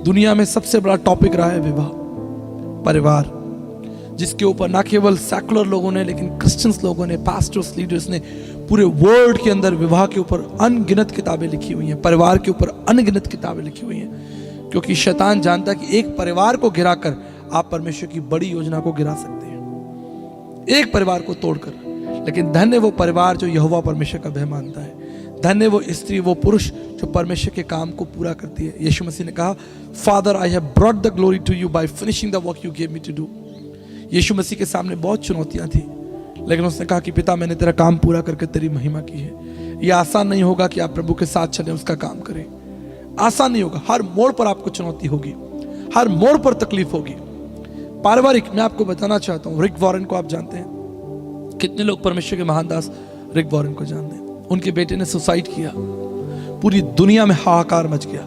दुनिया में सबसे बड़ा टॉपिक रहा है विवाह, परिवार, जिसके ऊपर ना केवल सेकुलर लोगों ने लेकिन क्रिश्चियंस लोगों ने, पास्टर्स, लीडर्स ने पूरे वर्ल्ड के अंदर विवाह के ऊपर अनगिनत किताबें लिखी हुई हैं, परिवार के ऊपर अनगिनत किताबें लिखी हुई हैं। क्योंकि शैतान जानता है कि एक परिवार को गिराकर आप परमेश्वर की बड़ी योजना को गिरा सकते हैं, एक परिवार को तोड़कर। लेकिन धन्य वो परिवार जो यहोवा परमेश्वर का भय मानता है। धन्य वो स्त्री, वो पुरुष जो परमेश्वर के काम को पूरा करती है। यीशु मसीह ने कहा, father I have brought the glory to you by finishing the work you gave me to do. यीशु मसीह के सामने बहुत चुनौतियां थी, लेकिन उसने कहा कि पिता, मैंने तेरा काम पूरा करके तेरी महिमा की है। यह आसान नहीं होगा कि आप प्रभु के साथ चलें, उसका काम करें। आसान नहीं होगा। हर मोड़ पर आपको चुनौती होगी, हर मोड़ पर तकलीफ होगी। पारिवारिक, मैं आपको बताना चाहता हूं, रिक वॉरेन को आप जानते हैं? कितने लोग परमेश्वर के महान दास रिक वॉरेन को जानते हैं? उनके बेटे ने सुसाइड किया, पूरी दुनिया में हाहाकार मच गया,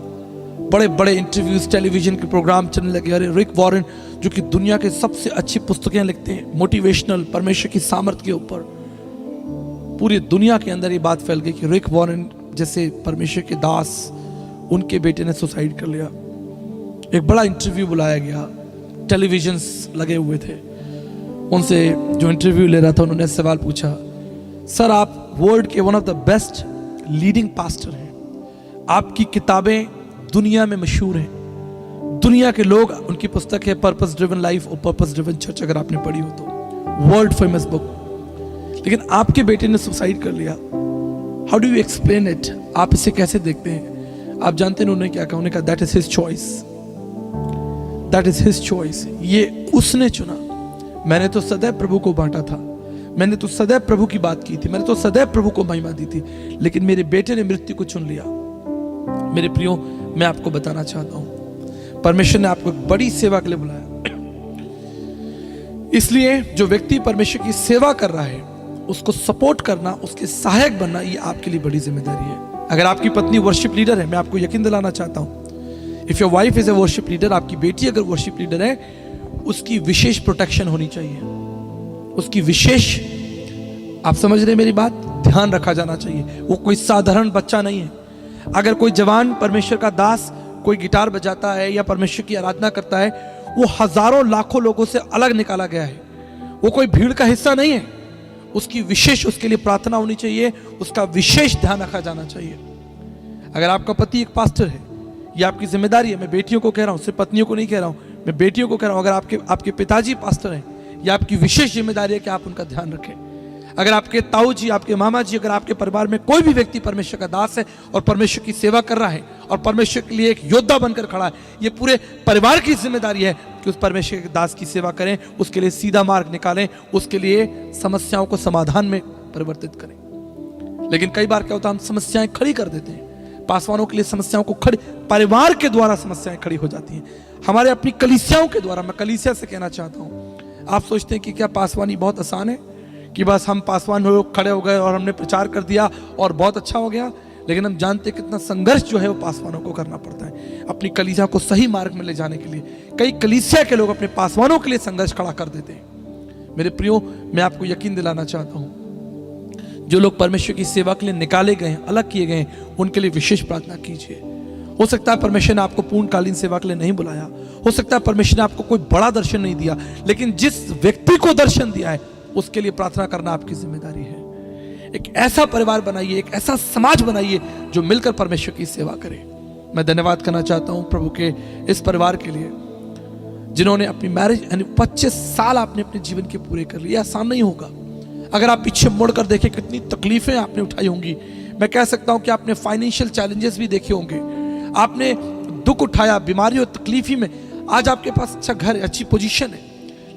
बड़े बड़े इंटरव्यूज, टेलीविजन के प्रोग्राम चलने लगे। अरे रिक वॉरेन जो कि दुनिया के सबसे अच्छी पुस्तकें लिखते हैं, मोटिवेशनल, परमेश्वर की सामर्थ्य के ऊपर, पूरी दुनिया के अंदर ये बात फैल गई कि रिक वॉरेन जैसे परमेश्वर के दास, उनके बेटे ने सुसाइड कर लिया। एक बड़ा इंटरव्यू बुलाया गया, टेलीविजन लगे हुए थे। उनसे जो इंटरव्यू ले रहा था, उन्होंने सवाल पूछा, सर आप वर्ल्ड के one of the best leading pastor हैं, आपकी किताबें दुनिया में मशहूर हैं, दुनिया के लोग, उनकी पुस्तक है पर्पस ड्रिवन लाइफ और पर्पस ड्रिवन चर्च, अगर आपने पढ़ी हो तो, वर्ल्ड फेमस बुक। लेकिन आपके बेटे ने सुसाइड कर लिया। How do you explain it? आप इसे कैसे देखते हैं? आप जानते हैं उन्होंने क्या कहा? उन्होंने कहा, that is his choice, that is his choice. ये उसने चुना। मैंने तो सदैव प्रभु को बांटा था, मैंने तो सदैव प्रभु की बात की थी, मैंने तो सदैव प्रभु को महिमा दी थी, लेकिन मेरे बेटे ने मृत्यु को चुन लिया। मेरे प्रियो, मैं आपको बताना चाहता हूं, परमेश्वर ने आपको एक बड़ी सेवा के लिए बुलाया। इसलिए जो व्यक्ति परमेश्वर की सेवा कर रहा है, उसको सपोर्ट करना, उसके सहायक बनना, ये आपके लिए बड़ी जिम्मेदारी है। अगर आपकी पत्नी वर्शिप लीडर है, मैं आपको यकीन दिलाना चाहता हूं, if your wife is a worship leader, आपकी बेटी अगर वर्शिप लीडर है, उसकी विशेष प्रोटेक्शन होनी चाहिए, उसकी विशेष, आप समझ रहे हैं मेरी बात, ध्यान रखा जाना चाहिए। वो कोई साधारण बच्चा नहीं है। अगर कोई जवान परमेश्वर का दास कोई गिटार बजाता है या परमेश्वर की आराधना करता है, वो हजारों लाखों लोगों से अलग निकाला गया है, वो कोई भीड़ का हिस्सा नहीं है। उसकी विशेष, उसके लिए प्रार्थना होनी चाहिए, उसका विशेष ध्यान रखा जाना चाहिए। अगर आपका पति एक पास्टर है, ये आपकी जिम्मेदारी है। मैं बेटियों को कह रहा हूं, सिर्फ पत्नियों को नहीं कह रहा हूं, मैं बेटियों को कह रहा हूं। अगर आपके पिताजी पास्टर हैं, यह आपकी विशेष जिम्मेदारी है कि आप उनका ध्यान रखें। अगर आपके ताऊ जी, आपके मामा जी, अगर आपके परिवार में कोई भी व्यक्ति परमेश्वर का दास है और परमेश्वर की सेवा कर रहा है और परमेश्वर के लिए एक योद्धा बनकर खड़ा है, ये पूरे परिवार की जिम्मेदारी है कि उस परमेश्वर के दास की सेवा करें, उसके लिए सीधा मार्ग निकालें, उसके लिए समस्याओं को समाधान में परिवर्तित करें। लेकिन कई बार क्या होता है, हम समस्याएं खड़ी कर देते हैं। पासवानों के लिए समस्याओं को खड़ी, परिवार के द्वारा समस्याएं खड़ी हो जाती हैं, हमारे अपनी कलीसियाओं के द्वारा। मैं कलीसिया से कहना चाहता हूं, आप सोचते हैं कि क्या पासवानी बहुत आसान है, कि बस हम पासवान लोग खड़े हो गए और हमने प्रचार कर दिया और बहुत अच्छा हो गया। लेकिन हम जानते हैं कितना संघर्ष जो है वो पासवानों को करना पड़ता है अपनी कलीसिया को सही मार्ग में ले जाने के लिए। कई कलीसिया के लोग अपने पासवानों के लिए संघर्ष खड़ा कर देते हैं। मेरे प्रियो, मैं आपको यकीन दिलाना चाहता हूं, जो लोग परमेश्वर की सेवा के लिए निकाले गए हैं, अलग किए गए हैं, उनके लिए विशेष प्रार्थना कीजिए। हो सकता है परमेश्वर ने आपको पूर्णकालीन सेवा के लिए नहीं बुलाया, हो सकता है परमेश्वर ने आपको कोई बड़ा दर्शन नहीं दिया, लेकिन जिस व्यक्ति को दर्शन दिया है उसके लिए प्रार्थना करना आपकी जिम्मेदारी है। एक ऐसा परिवार बनाइए, एक ऐसा समाज बनाइए जो मिलकर परमेश्वर की सेवा करे। मैं धन्यवाद करना चाहता हूं प्रभु के इस परिवार के लिए जिन्होंने अपनी मैरिज यानी 25 साल आपने अपने जीवन के पूरे कर लिए। आसान नहीं होगा। अगर आप पीछे मुड़कर देखें कितनी तकलीफें आपने उठाई होंगी। मैं कह सकता हूं कि आपने फाइनेंशियल चैलेंजेस भी देखे होंगे, आपने दुख उठाया, बीमारी और तकलीफी में आज आपके पास अच्छा घर, अच्छी पोजीशन है।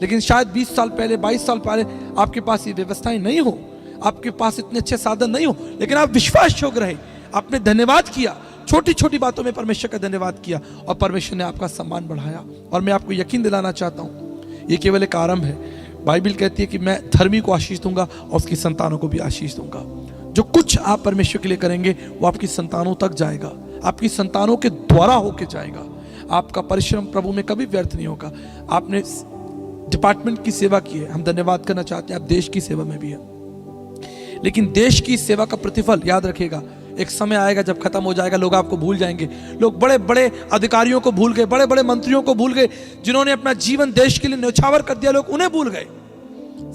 लेकिन शायद 20 साल पहले, 22 साल पहले आपके पास ये व्यवस्थाएं नहीं हो, आपके पास इतने अच्छे साधन नहीं हो, लेकिन आप विश्वास योग्य रहे, आपने धन्यवाद किया, छोटी छोटी बातों में परमेश्वर का धन्यवाद किया और परमेश्वर ने आपका सम्मान बढ़ाया। और मैं आपको यकीन दिलाना चाहता हूं ये केवल एक आरंभ है। बाइबल कहती है कि मैं धर्मी को आशीष दूंगा और उसकी संतानों को भी आशीष दूंगा। जो कुछ आप परमेश्वर के लिए करेंगे वो आपकी संतानों तक जाएगा, आपकी संतानों के द्वारा होके जाएगा। आपका परिश्रम प्रभु में कभी व्यर्थ नहीं होगा। आपने डिपार्टमेंट की सेवा की है, हम धन्यवाद करना चाहते हैं। आप देश की सेवा में भी है, लेकिन देश की सेवा का प्रतिफल याद रखिएगा, एक समय आएगा जब खत्म हो जाएगा, लोग आपको भूल जाएंगे। लोग बड़े बड़े अधिकारियों को भूल गए, बड़े बड़े मंत्रियों को भूल गए, जिन्होंने अपना जीवन देश के लिए न्यौछावर कर दिया, लोग उन्हें भूल गए।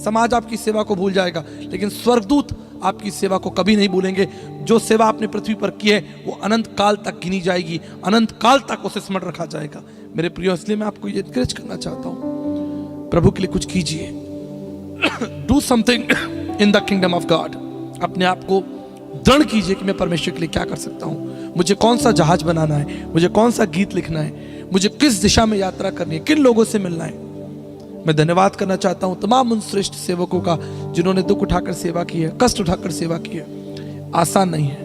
समाज आपकी सेवा को भूल जाएगा, लेकिन स्वर्गदूत आपकी सेवा को कभी नहीं भूलेंगे। जो सेवा आपने पृथ्वी पर की है वो अनंत काल तक गिनी जाएगी, अनंत काल तक उसे स्मरण रखा जाएगा। मेरे प्रियो, इसलिए मैं आपको ये एनकरेज करना चाहता हूं, प्रभु के लिए कुछ कीजिए। Do something in the kingdom of God. अपने आप को दृढ़ कीजिए कि मैं परमेश्वर के लिए क्या कर सकता हूं, मुझे कौन सा जहाज बनाना है, मुझे कौन सा गीत लिखना है, मुझे किस दिशा में यात्रा करनी है, किन लोगों से मिलना है। मैं धन्यवाद करना चाहता हूं तमाम उन श्रेष्ठ सेवकों का जिन्होंने दुख उठाकर सेवा की है, कष्ट उठाकर सेवा की है। आसान नहीं है,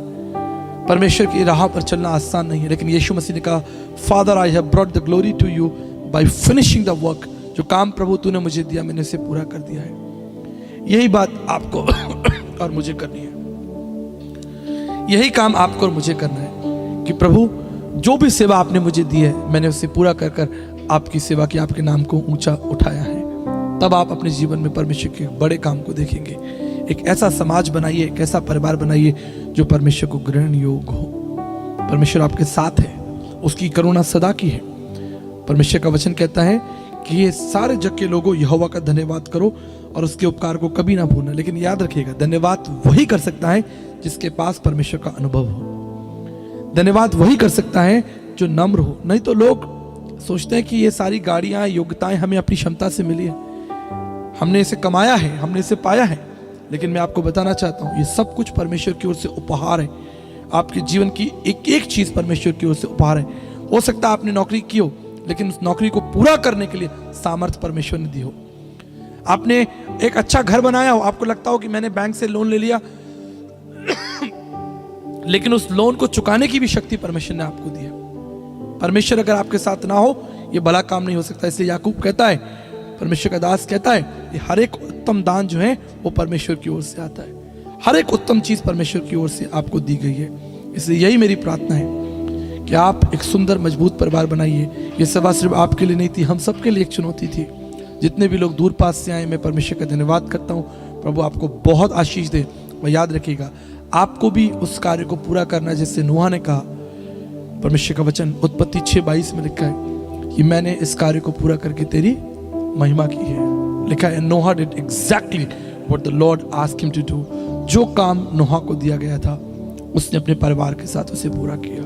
परमेश्वर की राह पर चलना आसान नहीं है, लेकिन यीशु मसीह ने कहा, father I have brought the glory to you by finishing the work. जो काम प्रभु तूने मुझे दिया मैंने उसे पूरा कर दिया है। यही बात आपको और मुझे करनी है, यही काम आपको और मुझे करना है कि प्रभु जो भी सेवा आपने मुझे दी है मैंने उसे पूरा कर कर आपकी सेवा की, आपके नाम को ऊंचा उठाया है। तब आप अपने जीवन में परमेश्वर के बड़े काम को देखेंगे। एक ऐसा समाज बनाइए, एक ऐसा परिवार बनाइए जो परमेश्वर को ग्रहण योग्य हो। परमेश्वर आपके साथ है, उसकी करुणा सदा की है। परमेश्वर का वचन कहता है कि ये सारे जग के लोगों यहोवा का धन्यवाद करो और उसके उपकार को कभी ना भूलना। लेकिन याद रखिएगा, धन्यवाद वही कर सकता है जिसके पास परमेश्वर का अनुभव हो। धन्यवाद वही कर सकता है जो नम्र हो। नहीं तो लोग सोचते हैं कि ये सारी गाड़ियां, योग्यताएं हमें अपनी क्षमता से मिली है, हमने इसे कमाया है, हमने इसे पाया है। लेकिन मैं आपको बताना चाहता हूं ये सब कुछ परमेश्वर की ओर से उपहार है। आपके जीवन की एक एक चीज परमेश्वर की ओर से उपहार है। हो सकता है आपने नौकरी की हो, लेकिन उस नौकरी को पूरा करने के लिए सामर्थ्य परमेश्वर ने दी हो। आपने एक अच्छा घर बनाया हो, आपको लगता हो कि मैंने बैंक से लोन ले लिया लेकिन उस लोन को चुकाने की भी शक्ति परमेश्वर ने आपको दी है। परमेश्वर अगर आपके साथ ना हो ये भला काम नहीं हो सकता। इसलिए याकूब कहता है, परमेश्वर का दास कहता है कि हर एक उत्तम दान जो है वो परमेश्वर की ओर से आता है। हर एक उत्तम चीज परमेश्वर की ओर से आपको दी गई है। इसलिए यही मेरी प्रार्थना है कि आप एक सुंदर मजबूत परिवार बनाइए। ये सभा सिर्फ आपके लिए नहीं थी, हम सबके लिए एक चुनौती थी। जितने भी लोग दूर पास से आए, मैं परमेश्वर का धन्यवाद करता हूँ। प्रभु आपको बहुत आशीष दे। और याद रखिएगा, आपको भी उस कार्य को पूरा करना जैसे नूह ने कहा। परमेश्वर का वचन उत्पत्ति 6:22 में लिखा है कि मैंने इस कार्य को पूरा करके तेरी महिमा की है। लिखा है, Noah did exactly what the lord asked him to do. जो काम नोहा को दिया गया था उसने अपने परिवार के साथ उसे पूरा किया।